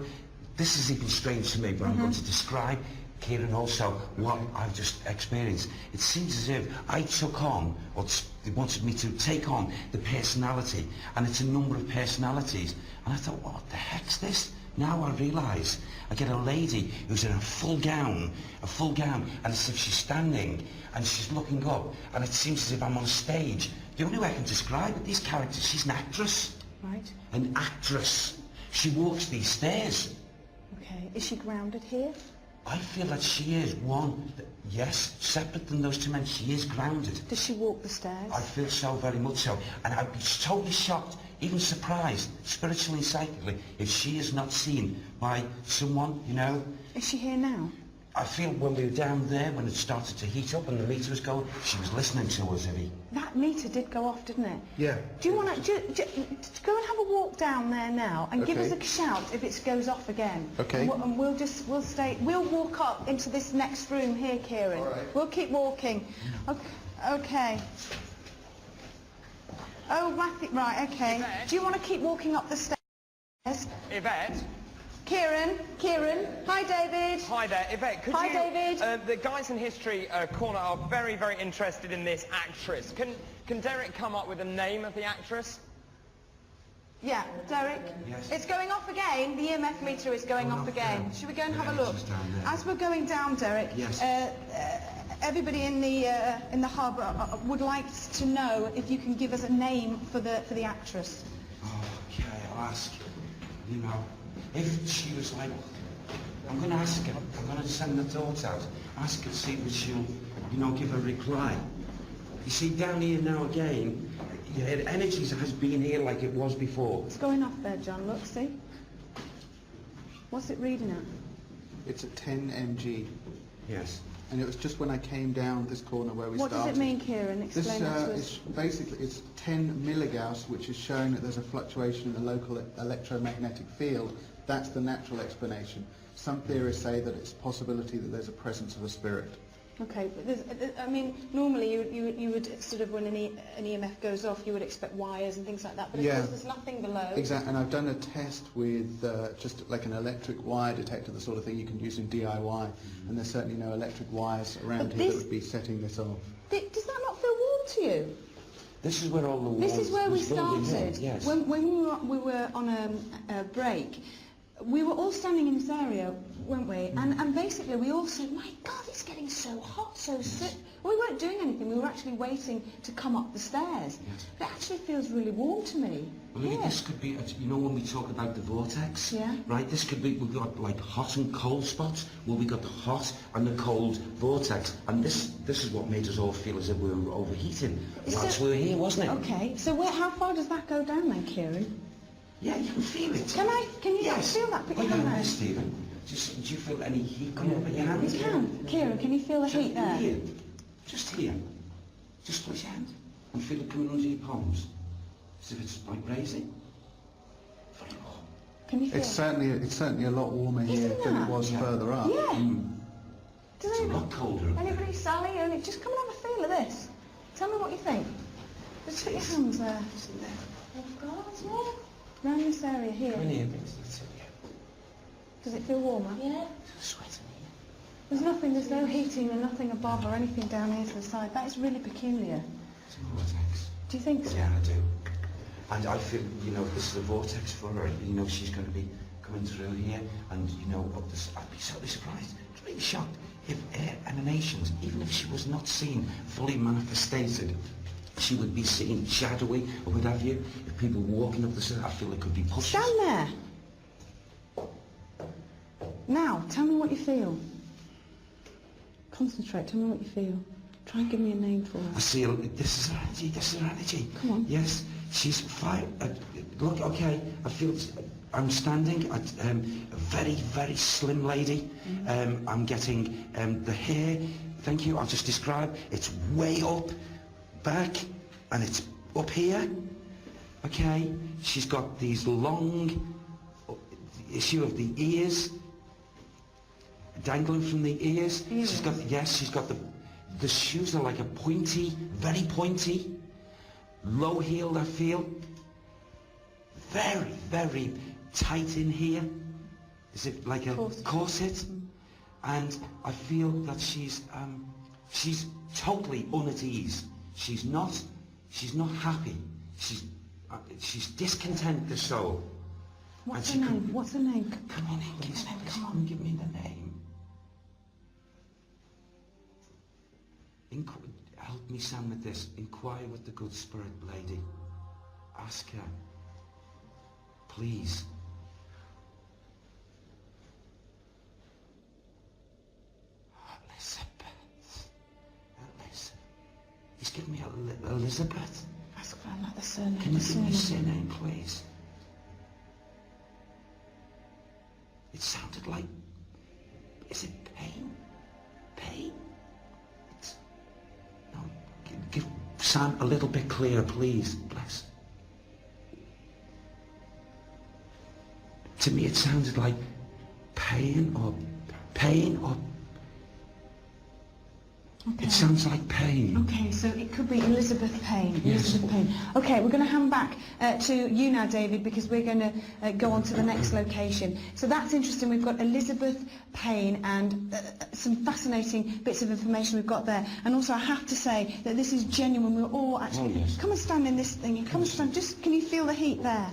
this is even strange to me, but I'm going to describe, Kieran, also what I've just experienced. It seems as if I took on, or they wanted me to take on, the personality, and it's a number of personalities, and I thought, what the heck's this? Now I realise I get a lady who's in a full gown, and it's as if she's standing and she's looking up, and it seems as if I'm on stage. The only way I can describe it, these characters, she's an actress. Right. An actress. She walks these stairs. Okay. Is she grounded here? I feel that she is one. Yes, separate than those two men, she is grounded. Does she walk the stairs? I feel so, very much so. And I'd be totally shocked, even surprised, spiritually and psychically, if she is not seen by someone, Is she here now? I feel when we were down there, when it started to heat up and the meter was going, she was listening to us, Ivy. That meter did go off, didn't it? Yeah. Do you want to go and have a walk down there now and give us a shout if it goes off again? Okay. And we'll walk up into this next room here, Kieran. All right. We'll keep walking. Okay. Oh, Matthew, right, okay. Yvette? Do you want to keep walking up the stairs? Yvette? Kieran. Hi, David. Hi there. Yvette, could Hi, you... David. The Guys in History corner are very, very interested in this actress. Can Derek come up with a name of the actress? Yeah, Derek? Yes. It's going off again. The EMF meter is going off again. Should we go and have a look? As we're going down, Derek, everybody in the hub would like to know if you can give us a name for the actress. Okay, I'll ask. If she was like, I'm going to ask her. I'm going to send the thoughts out. Ask her, see if she'll, give a reply. You see, down here now again, yeah, energy has been here like it was before. It's going off there, John. Look, see? What's it reading at? It's at 10 mg. Yes. And it was just when I came down this corner where we What started. does it mean, Kieran? Explain that to us. It's basically, it's 10 milligauss, which is showing that there's a fluctuation in the local electromagnetic field. That's the natural explanation. Some theorists say that it's a possibility that there's a presence of a spirit. Okay, but I mean, normally you would sort of, when an EMF goes off, you would expect wires and things like that, but of course there's nothing below. Exactly, and I've done a test with just like an electric wire detector, the sort of thing you can use in DIY, and there's certainly no electric wires around here that would be setting this off. Does that not feel warm to you? This is where all the walls... This is where we started. Yes. When we were on a break, we were all standing in this area, weren't we? And basically we all said, my God, it's getting so hot, so sick. We weren't doing anything, we were actually waiting to come up the stairs. Yes. It actually feels really warm to me. Well, look, this could be, you know, when we talk about the vortex, yeah, right, this could be, we've got like hot and cold spots, well, we got the hot and the cold vortex, and this is what made us all feel as if we were overheating whilst we were here, wasn't it? Okay, so how far does that go down then, Kieran? Yeah, you can feel it. Can you feel that? Put your hand there. Stephen. Do you feel any heat coming up at your hands? You can. Kieran, can you feel the heat there? Here. Just here. Just put your hand and feel it coming under your palms. As if it's like raising. Very warm. Can you feel it's certainly a lot warmer here than it was further up. Yeah. It's a lot colder up Anybody, Sally? Just come and have a feel of this. Tell me what you think. Just put your hands there. Oh God, yeah. Around this area here. Come in here, Does it feel warmer? Yeah. Sweating here. There's no heating and nothing above or anything down here to the side. That is really peculiar. It's a vortex. Do you think so? Yeah, I do. And I feel, you know, this is a vortex for her. You know, she's going to be coming through here, and you know, I'd be totally surprised, really shocked if emanations, even if she was not seen fully manifested, she would be seen shadowy or what have you. If people walking up the stairs, I feel it could be pushes. Stand there. Now, tell me what you feel. Concentrate. Tell me what you feel. Try and give me a name for her. I see. This is her energy. This is her energy. Come on. Yes, she's fine. Look, okay. I feel. I'm standing at a very, very slim lady. I'm getting the hair. Thank you. I'll just describe. It's way up. Back, and it's up here. Okay, she's got these long issue of the ears dangling from the ears. She's got the shoes are like a pointy, very pointy, low heeled. I feel very, very tight in here. Is it like a corset? And I feel that she's totally un at ease. She's not happy. She's discontent, the soul. What's her name? What's her name? Come on in, please. Come on, give me the name. Help me, Sam, with this. Inquire with the good spirit lady. Ask her. Please. He's given me Elizabeth. Ask for another surname. Can you give me a surname, please? It sounded like... Is it pain? Pain? It's... No, give Sam a little bit clearer, please. Bless. To me it sounded like pain or... Okay. It sounds like pain. Okay, so it could be Elizabeth Payne. Yes. Elizabeth Payne. Okay, we're going to hand back to you now, David, because we're going to go on to the next location. So that's interesting. We've got Elizabeth Payne and some fascinating bits of information we've got there. And also, I have to say that this is genuine. We're all actually... Oh, yes. Come and stand in this thing. Come and stand. Just, can you feel the heat there?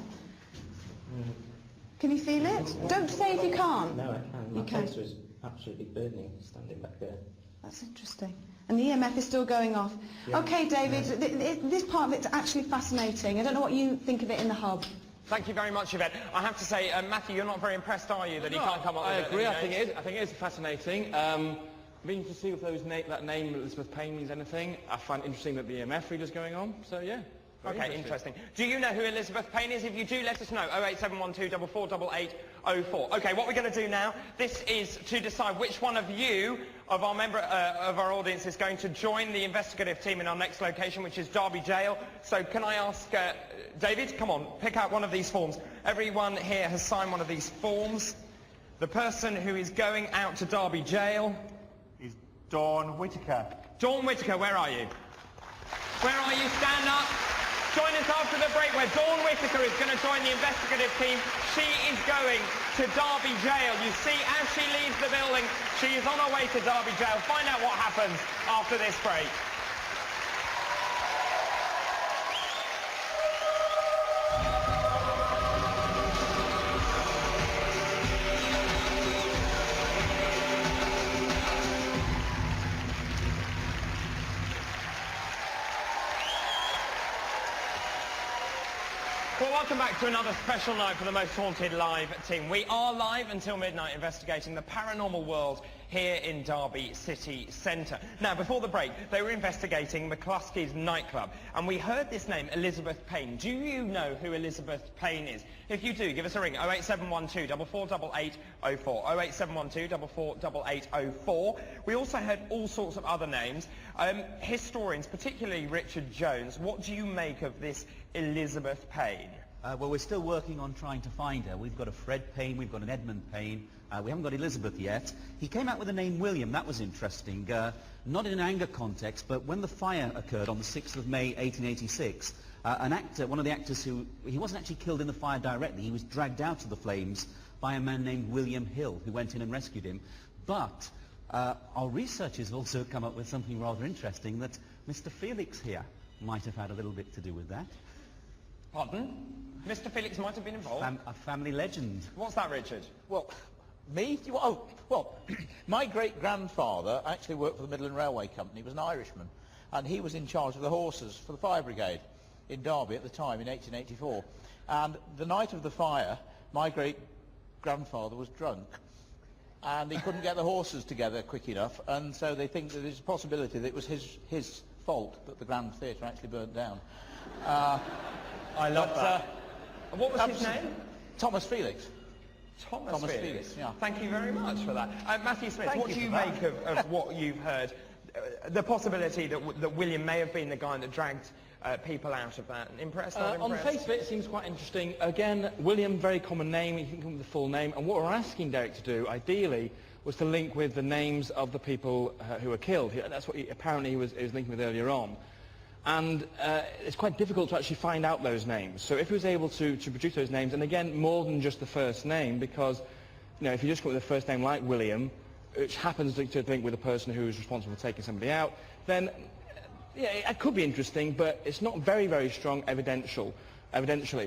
Can you feel it? Don't say if you can't. No, I can. You My can. face was absolutely burning standing back there. That's interesting. And the EMF is still going off. Yeah. Okay, David, this part of it's actually fascinating. I don't know what you think of it in the hub. Thank you very much, Yvette. I have to say, Matthew, you're not very impressed, are you, that he can't come up with I it? agree. I think it is fascinating. Being to see if that name Elizabeth Payne means anything. I find it interesting that the EMF reader's going on. So yeah. Okay, interesting. Do you know who Elizabeth Payne is? If you do, let us know. 08712 448804. Okay, what we're going to do now, this is to decide which one of you, of our audience, is going to join the investigative team in our next location, which is Derby Jail. So can I ask, David, come on, pick out one of these forms. Everyone here has signed one of these forms. The person who is going out to Derby Jail is Dawn Whittaker. Dawn Whittaker, where are you? Where are you? Stand up. Join us after the break where Dawn Whittaker is going to join the investigative team. She is going to Derby Jail. You see, as she leaves the building, she is on her way to Derby Jail. Find out what happens after this break. Well, welcome back to another special night for the Most Haunted Live team. We are live until midnight investigating the paranormal world here in Derby City Centre. Now, before the break, they were investigating McCluskey's nightclub, and we heard this name, Elizabeth Payne. Do you know who Elizabeth Payne is? If you do, give us a ring, 08712 448804, 08712 448804. We also heard all sorts of other names. Historians, particularly Richard Jones, what do you make of this Elizabeth Payne? Well, we're still working on trying to find her. We've got a Fred Payne, we've got an Edmund Payne, we haven't got Elizabeth yet. He came out with the name William, that was interesting. Not in an anger context, but when the fire occurred on the 6th of May 1886, an actor, one of the actors he wasn't actually killed in the fire directly, he was dragged out of the flames by a man named William Hill, who went in and rescued him. But our researchers also come up with something rather interesting, that Mr. Felix here might have had a little bit to do with that. Pardon? Mr. Felix might have been involved? A family legend. What's that, Richard? Well, me? My great-grandfather actually worked for the Midland Railway Company. He was an Irishman, and he was in charge of the horses for the fire brigade in Derby at the time, in 1884. And the night of the fire, my great-grandfather was drunk, and he couldn't get the horses together quick enough, and so they think that there's a possibility that it was his fault that the Grand Theatre actually burnt down. I love that. What was his name? Thomas Felix. Thomas Felix, yeah. Thank you very much for that. Matthew Smith, Thank what you do you for that. make of what you've heard? The possibility that William may have been the guy that dragged people out of that. Impressed? Not On the impressed? face of it, it seems quite interesting. Again, William, very common name. You can come with the full name. And what we're asking Derek to do, ideally, was to link with the names of the people who were killed. That's what apparently he was linking with earlier on. And it's quite difficult to actually find out those names. So if he was able to produce those names, and again, more than just the first name, because if you just come with a first name like William, which happens to link with a person who is responsible for taking somebody out, then yeah, it could be interesting, but it's not very, very strong evidentially.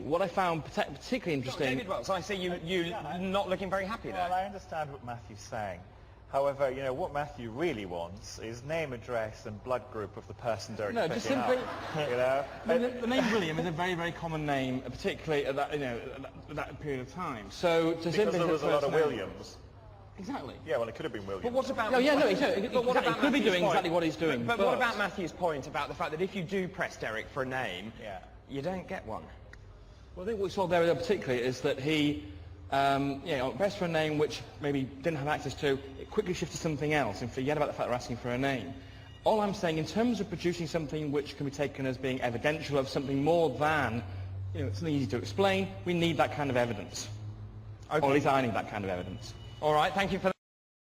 What I found particularly interesting... David Wells, I see you not looking very happy there. Well, I understand what Matthew's saying. However, what Matthew really wants is name, address, and blood group of the person Derek's No, just picking simply... up. The name William is a very, very common name, particularly at that, at that period of time. So to Because there was a lot of Williams. Exactly. Yeah, well, it could have been Williams. But what about... He could be doing exactly what he's doing. But what about Matthew's point about the fact that if you do press Derek for a name, you don't get one? Well, I think what we saw there particularly is that he pressed for a name which maybe didn't have access to, it quickly shifted to something else and forget about the fact they're asking for a name. All I'm saying, in terms of producing something which can be taken as being evidential of something more than, something easy to explain, we need that kind of evidence. Okay. Or at least I need that kind of evidence. All right, thank you for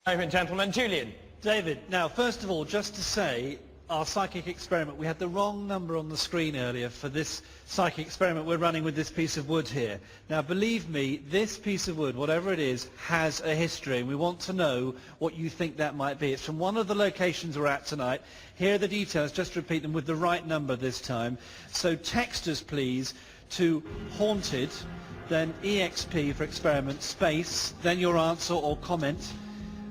that, gentlemen. Julian. David, now, first of all, just to say, our psychic experiment, we had the wrong number on the screen earlier for this psychic experiment we're running with this piece of wood here. Now, believe me, this piece of wood, whatever it is, has a history, and we want to know what you think that might be. It's from one of the locations we're at tonight. Here are the details, just to repeat them with the right number this time. So text us, please, to Haunted, then EXP for experiment, space, then your answer or comment,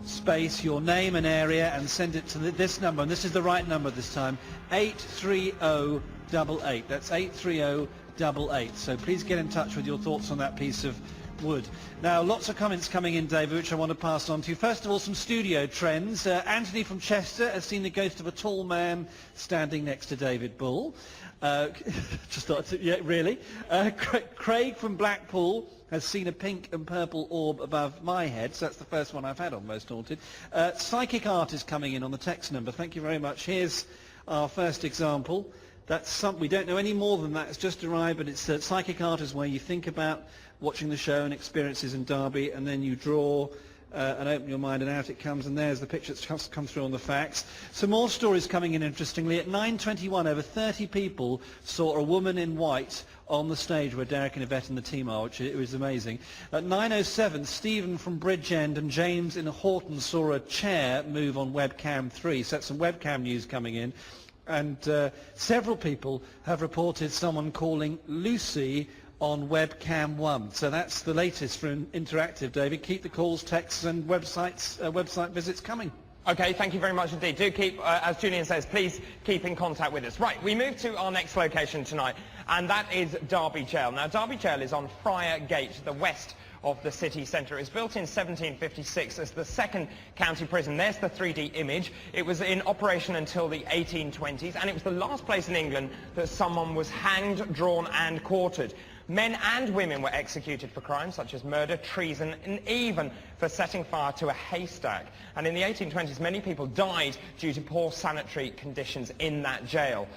space, your name and area, and send it to this number, and this is the right number this time, 83088. That's 83088. So please get in touch with your thoughts on that piece of would. Now, lots of comments coming in, David, which I want to pass on to you. First of all, some studio trends. Anthony from Chester has seen the ghost of a tall man standing next to David Bull. Just thought, yeah, really. Craig from Blackpool has seen a pink and purple orb above my head, so that's the first one I've had on Most Haunted. Psychic Art is coming in on the text number. Thank you very much. Here's our first example. We don't know any more than that. It's just arrived, but it's Psychic Art is where you think about watching the show and experiences in Derby, and then you draw and open your mind, and out it comes, and there's the picture that's come through on the facts. Some more stories coming in, interestingly. At 9:21, over 30 people saw a woman in white on the stage where Derek and Yvette and the team are, which it was amazing. At 9:07, Stephen from Bridgend and James in Horton saw a chair move on webcam 3. So that's some webcam news coming in. And several people have reported someone calling Lucy on webcam 1. So that's the latest from Interactive, David. Keep the calls, texts and website visits coming. Okay, thank you very much indeed. Do keep, as Julian says, please keep in contact with us. Right, we move to our next location tonight, and that is Derby Jail. Now, Derby Jail is on Friar Gate, the west of the city centre. It was built in 1756 as the second county prison. There's the 3D image. It was in operation until the 1820s, and it was the last place in England that someone was hanged, drawn and quartered. Men and women were executed for crimes such as murder, treason, and even for setting fire to a haystack. And in the 1820s, many people died due to poor sanitary conditions in that jail.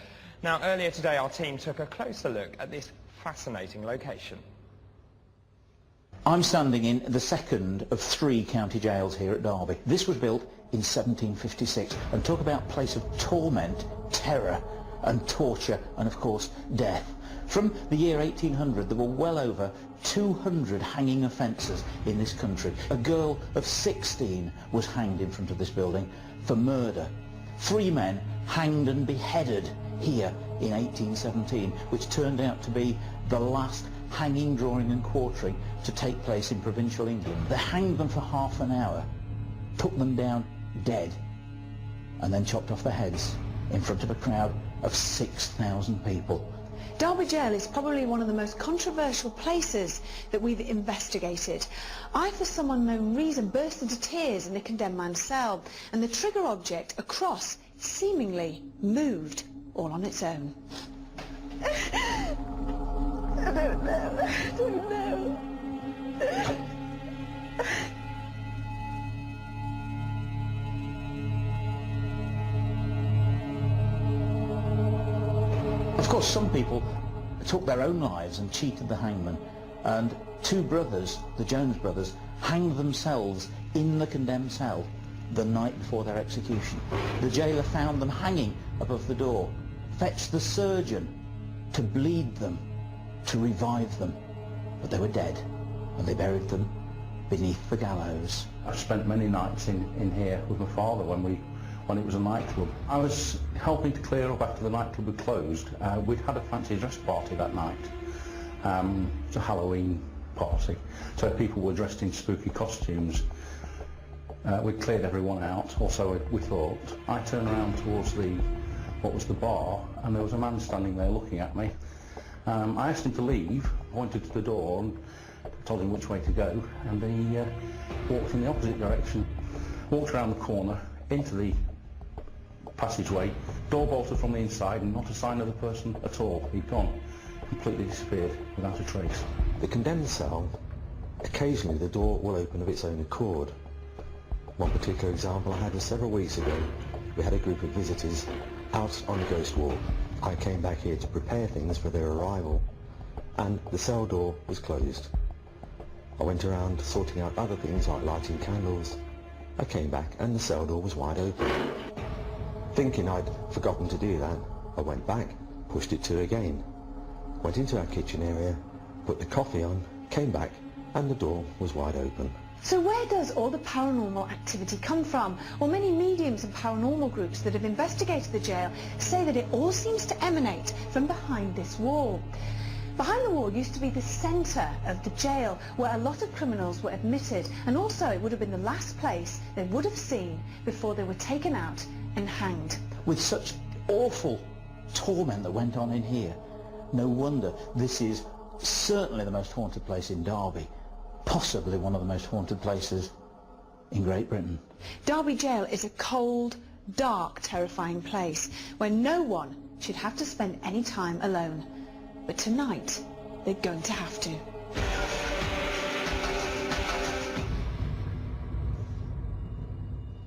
Now, earlier today, our team took a closer look at this fascinating location. I'm standing in the second of 3 county jails here at Derby. This was built in 1756, and talk about place of torment, terror and torture and, of course, death. From the year 1800, there were well over 200 hanging offences in this country. A girl of 16 was hanged in front of this building for murder. 3 men hanged and beheaded here in 1817, which turned out to be the last hanging, drawing and quartering to take place in provincial England. They hanged them for half an hour, took them down dead, and then chopped off their heads in front of a crowd of 6,000 people. Derby Jail is probably one of the most controversial places that we've investigated. I, for some unknown reason, burst into tears in the condemned man's cell, and the trigger object, a cross, seemingly moved all on its own. I don't know. Of course, some people took their own lives and cheated the hangman, and 2 brothers, the Jones brothers, hanged themselves in the condemned cell the night before their execution. The jailer found them hanging above the door, fetched the surgeon to bleed them, to revive them, but they were dead, and they buried them beneath the gallows. I've spent many nights in here with my father when it was a nightclub. I was helping to clear up after the nightclub had closed. We'd had a fancy dress party that night. It was a Halloween party, so people were dressed in spooky costumes. We'd cleared everyone out, or so we thought. I turned around towards what was the bar, and there was a man standing there looking at me. I asked him to leave, pointed to the door and told him which way to go, and he walked in the opposite direction, walked around the corner into the passageway, door bolted from the inside, and not a sign of the person at all. He'd gone, completely disappeared without a trace. The condemned cell, occasionally the door will open of its own accord. One particular example I had was several weeks ago. We had a group of visitors out on a ghost walk. I came back here to prepare things for their arrival, and the cell door was closed. I went around sorting out other things like lighting candles. I came back and the cell door was wide open. Thinking I'd forgotten to do that, I went back, pushed it to again, went into our kitchen area, put the coffee on, came back, and the door was wide open. So where does all the paranormal activity come from? Well, many mediums and paranormal groups that have investigated the jail say that it all seems to emanate from behind this wall. Behind the wall used to be the centre of the jail where a lot of criminals were admitted, and also it would have been the last place they would have seen before they were taken out and hanged. With such awful torment that went on in here, no wonder this is certainly the most haunted place in Derby. possibly one of the most haunted places in Great Britain. Derby Jail is a cold, dark, terrifying place where no one should have to spend any time alone. But tonight, they're going to have to.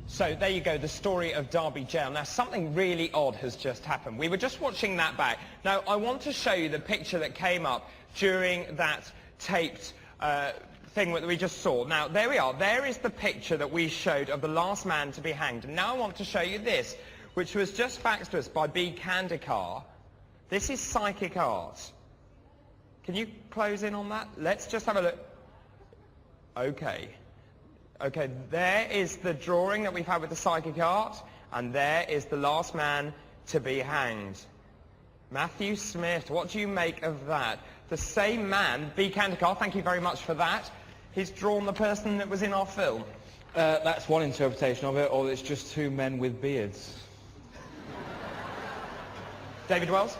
So there you go, the story of Derby Jail. Now something really odd has just happened. We were just watching that back. Now I want to show you the picture that came up during that taped thing that we just saw. Now there we are, there is the picture that we showed of the last man to be hanged. And now I want to show you this, which was just faxed to us by B. Kandikar. This is psychic art. Can you close in on that? Let's just have a look. Okay. Okay, there is the drawing that we've had with the psychic art, and there is the last man to be hanged. Matthew Smith, what do you make of that? The same man, B. Kandikar, thank you very much for that. He's drawn the person that was in our film. That's one interpretation of it, or it's just two men with beards. David Wells?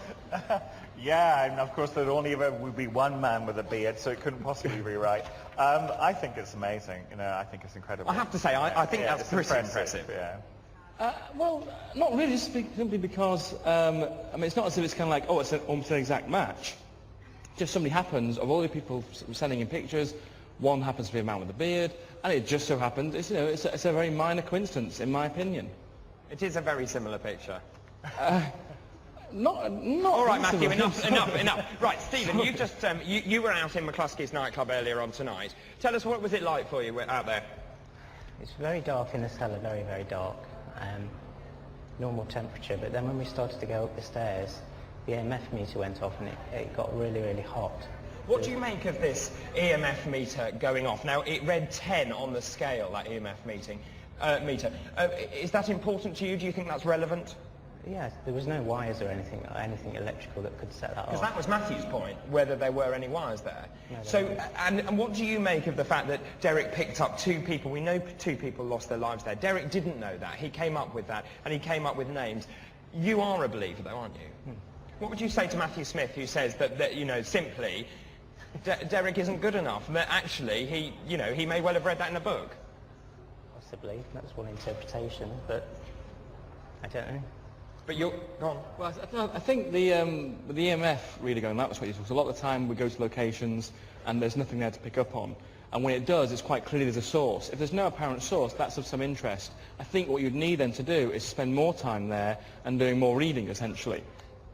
Yeah, and of course there only ever would be one man with a beard, so it couldn't possibly be right. I think it's amazing. You know, I think it's incredible. I have to say, I think that's pretty impressive. Yeah. Well, not really, simply because, I mean, it's not as if it's kind of like, oh, it's almost an exact match. Just somebody happens, of all the people sending in pictures, one happens to be a man with a beard, and it just so happens, it's, you know, it's a very minor coincidence, in my opinion. It is a very similar picture. Not all right, Matthew, enough. Right, Stephen, you just you were out in McCluskey's nightclub earlier on tonight. Tell us, what was it like for you out there? It's very dark in the cellar, very, very dark. Normal temperature, but then when we started to go up the stairs, the EMF meter went off and it got really, really hot. What do you make of this EMF meter going off? Now, it read 10 on the scale, that EMF meter. Is that important to you? Do you think that's relevant? Yes, there was no wires or anything electrical that could set that off. Because that was Matthew's point, whether there were any wires there. No, so, and what do you make of the fact that Derek picked up two people? We know two people lost their lives there. Derek didn't know that. He came up with that, and he came up with names. You are a believer, though, aren't you? What would you say to Matthew Smith, who says that you know, simply, Derek isn't good enough, and that actually he may well have read that in a book? Possibly. That's one interpretation, but I don't know. But you're gone. Well, I think the EMF really going that way. So a lot of the time we go to locations and there's nothing there to pick up on. And when it does, it's quite clearly there's a source. If there's no apparent source, that's of some interest. I think what you'd need then to do is spend more time there and doing more reading, essentially.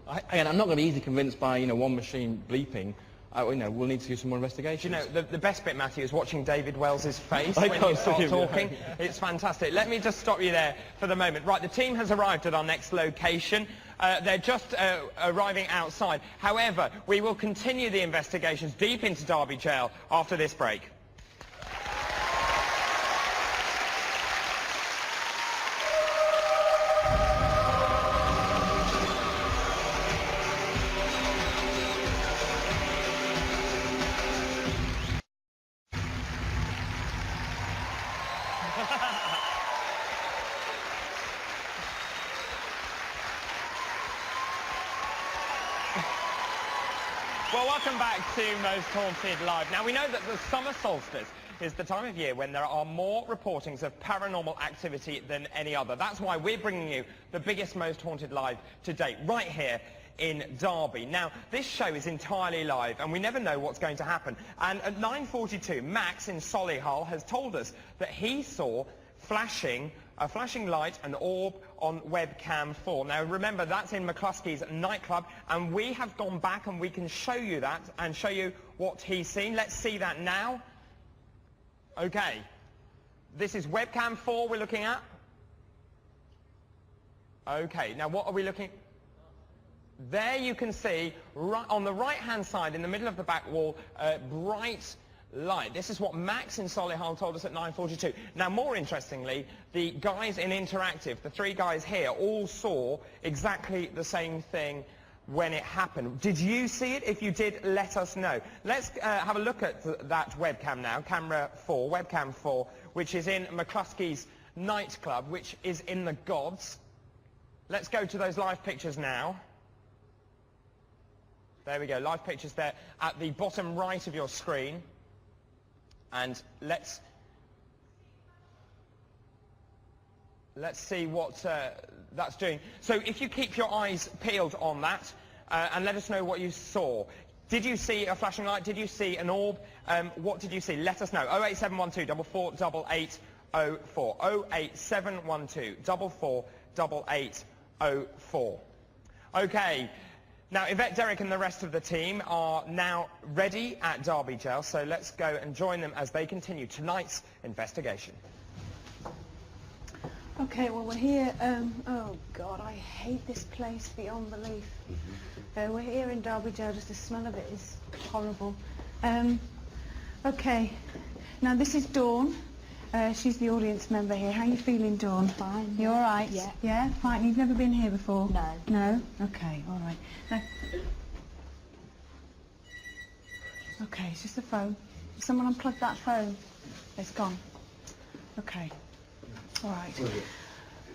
Again, I'm not going to be easily convinced by, you know, one machine bleeping. You know, we'll need to do some more investigation. You know, the best bit, Matthew, is watching David Wells's face when you start talking. It's fantastic. Let me just stop you there for the moment. Right, the team has arrived at our next location. They're just arriving outside. However, we will continue the investigations deep into Derby Jail after this break. Well, welcome back to Most Haunted Live. Now, we know that the summer solstice is the time of year when there are more reportings of paranormal activity than any other. That's why we're bringing you the biggest Most Haunted Live to date, right here in Derby. Now, this show is entirely live, and we never know what's going to happen. And at 9:42, Max in Solihull has told us that he saw a flashing light, an orb on webcam 4. Now remember, that's in McCluskey's nightclub, and we have gone back and we can show you that and show you what he's seen. Let's see that now. Okay, this is webcam 4 we're looking at. Okay, now what are we looking? There you can see, right on the right hand side in the middle of the back wall, bright light. This is what Max in Solihull told us at 9:42. Now, more interestingly, the guys in Interactive, the three guys here, all saw exactly the same thing when it happened. Did you see it? If you did, let us know. Let's have a look at that webcam now, webcam 4, which is in McCluskey's nightclub, which is in the Gods. Let's go to those live pictures now. There we go, live pictures there at the bottom right of your screen. and let's see what that's doing. So if you keep your eyes peeled on that, and let us know what you saw. Did you see a flashing light? Did you see an orb? What did you see? Let us know. 08712 448804. 08712 448804. Okay. Now, Yvette, Derek and the rest of the team are now ready at Derby Jail, so let's go and join them as they continue tonight's investigation. Okay, well, we're here, oh God, I hate this place beyond belief. We're here in Derby Jail, just the smell of it is horrible. Okay, now this is Dawn. She's the audience member here. How are you feeling, Dawn? Fine. You all right? Yeah. Yeah, fine. You've never been here before? No. No? Okay, all right. Now, okay, it's just a phone. Someone unplugged that phone. It's gone. Okay. All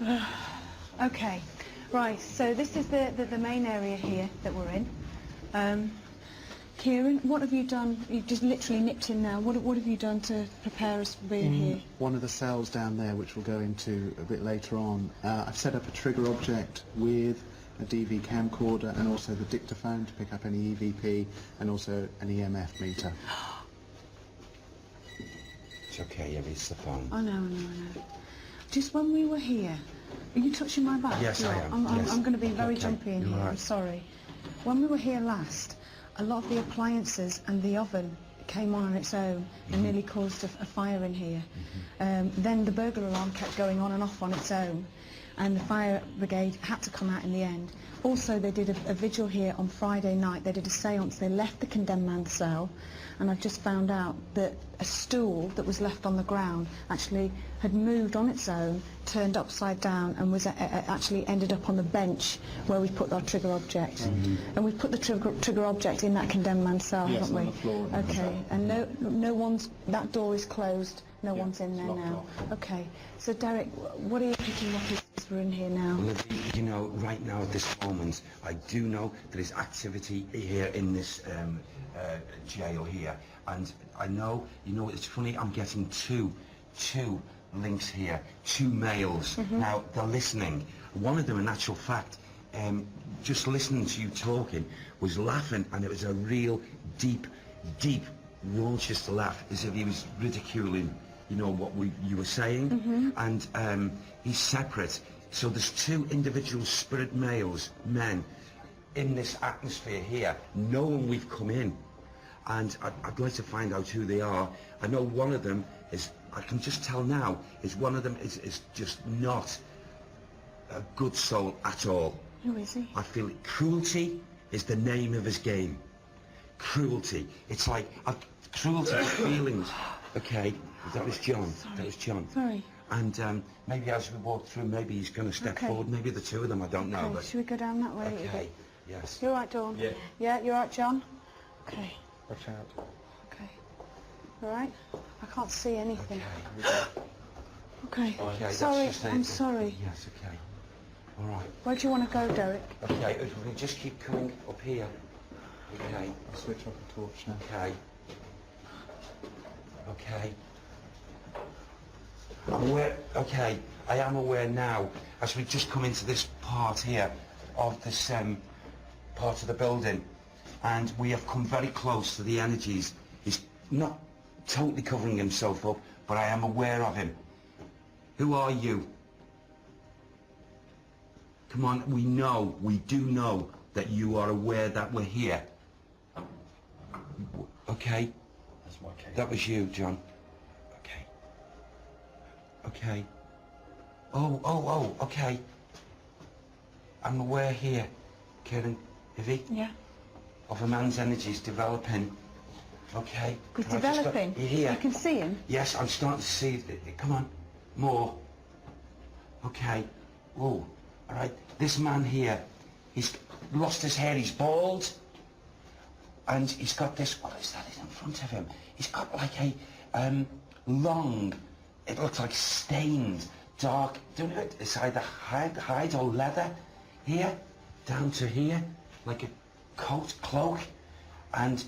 right. Okay. Right, so this is the main area here that we're in. Kieran, what have you done? You've just literally nipped in now. What have you done to prepare us for being here? One of the cells down there, which we'll go into a bit later on, I've set up a trigger object with a DV camcorder and also the dictaphone to pick up any EVP and also an EMF meter. It's okay, it's the phone. I know. Just when we were here, are you touching my back? Yes, I am. I'm going to be very Okay. jumpy in here. Right. I'm sorry. When we were here last, a lot of the appliances and the oven came on its own and nearly caused a fire in here. Then the burglar alarm kept going on and off on its own, and the fire brigade had to come out in the end. Also, they did a vigil here on Friday night. They did a séance. They left the condemned man's cell, and I've just found out that a stool that was left on the ground actually had moved on its own, turned upside down, and was actually ended up on the bench where we put our trigger object. And we put the trigger object in that condemned man's cell, haven't we? On the floor. Okay, and no one's, that door is closed. No one's in there now. Okay, so Derek, what are you picking up as we're in here now? Well, you know, right now at this moment, I do know there is activity here in this jail here, and I know, you know, it's funny, I'm getting two links here, two males. Now, they're listening. One of them, in actual fact, just listening to you talking, was laughing, and it was a real deep, raunchous laugh, as if he was ridiculing, you know, what you were saying. And he's separate. So there's two individual spirit males, men, in this atmosphere here, knowing we've come in. And I'd like to find out who they are. I know one of them is, I can just tell now, is one of them is just not a good soul at all. Who is he? I feel cruelty is the name of his game. Cruelty. It's like, cruelty of feelings. Okay, that was John. Sorry. That was John. Sorry. And maybe as we walk through, maybe he's going to step forward. Maybe the two of them, I don't know. Okay, But should we go down that way a little okay, bit? yes. You all right, Dawn? Yeah. Yeah, you all right, John? Okay. Watch out. Okay. All right? I can't see anything. Okay. Okay. Okay, Sorry, that's just I'm sorry. Yes, okay. All right. Where do you want to go, Derek? Okay, if we can just keep coming up here. Okay. I'll switch off the torch now. Okay. Okay. I'm aware, okay, I am aware now, as we just come into this part here of this part of the building, and we have come very close to the energies. He's not totally covering himself up, but I am aware of him. Who are you? Come on, we do know that you are aware that we're here. Okay? That's my case. That was you, John. Okay. Okay. Oh, okay. I'm aware here, Karen, Ivy, Yeah. of a man's energies developing. Okay. He's Can I just developing? You here? You can see him? Yes, I'm starting to see it. Come on. More. Okay. Oh, all right. This man here, he's lost his hair, he's bald. And he's got this, what is that in front of him? He's got like a long, it looks like stained, dark, don't know, it's either hide or leather here, down to here, like a coat, cloak. And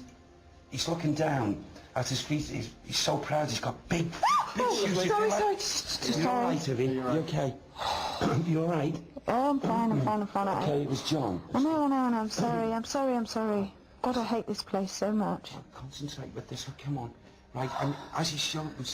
he's looking down, at his feet. He's so proud. He's got big shoes. Sorry. You all right, Ivy? You okay? You all right? Oh, I'm fine. Okay, it was John. No, I'm sorry. God, I hate this place so much. Concentrate with this. Oh, come on. Right, and as he's showing himself.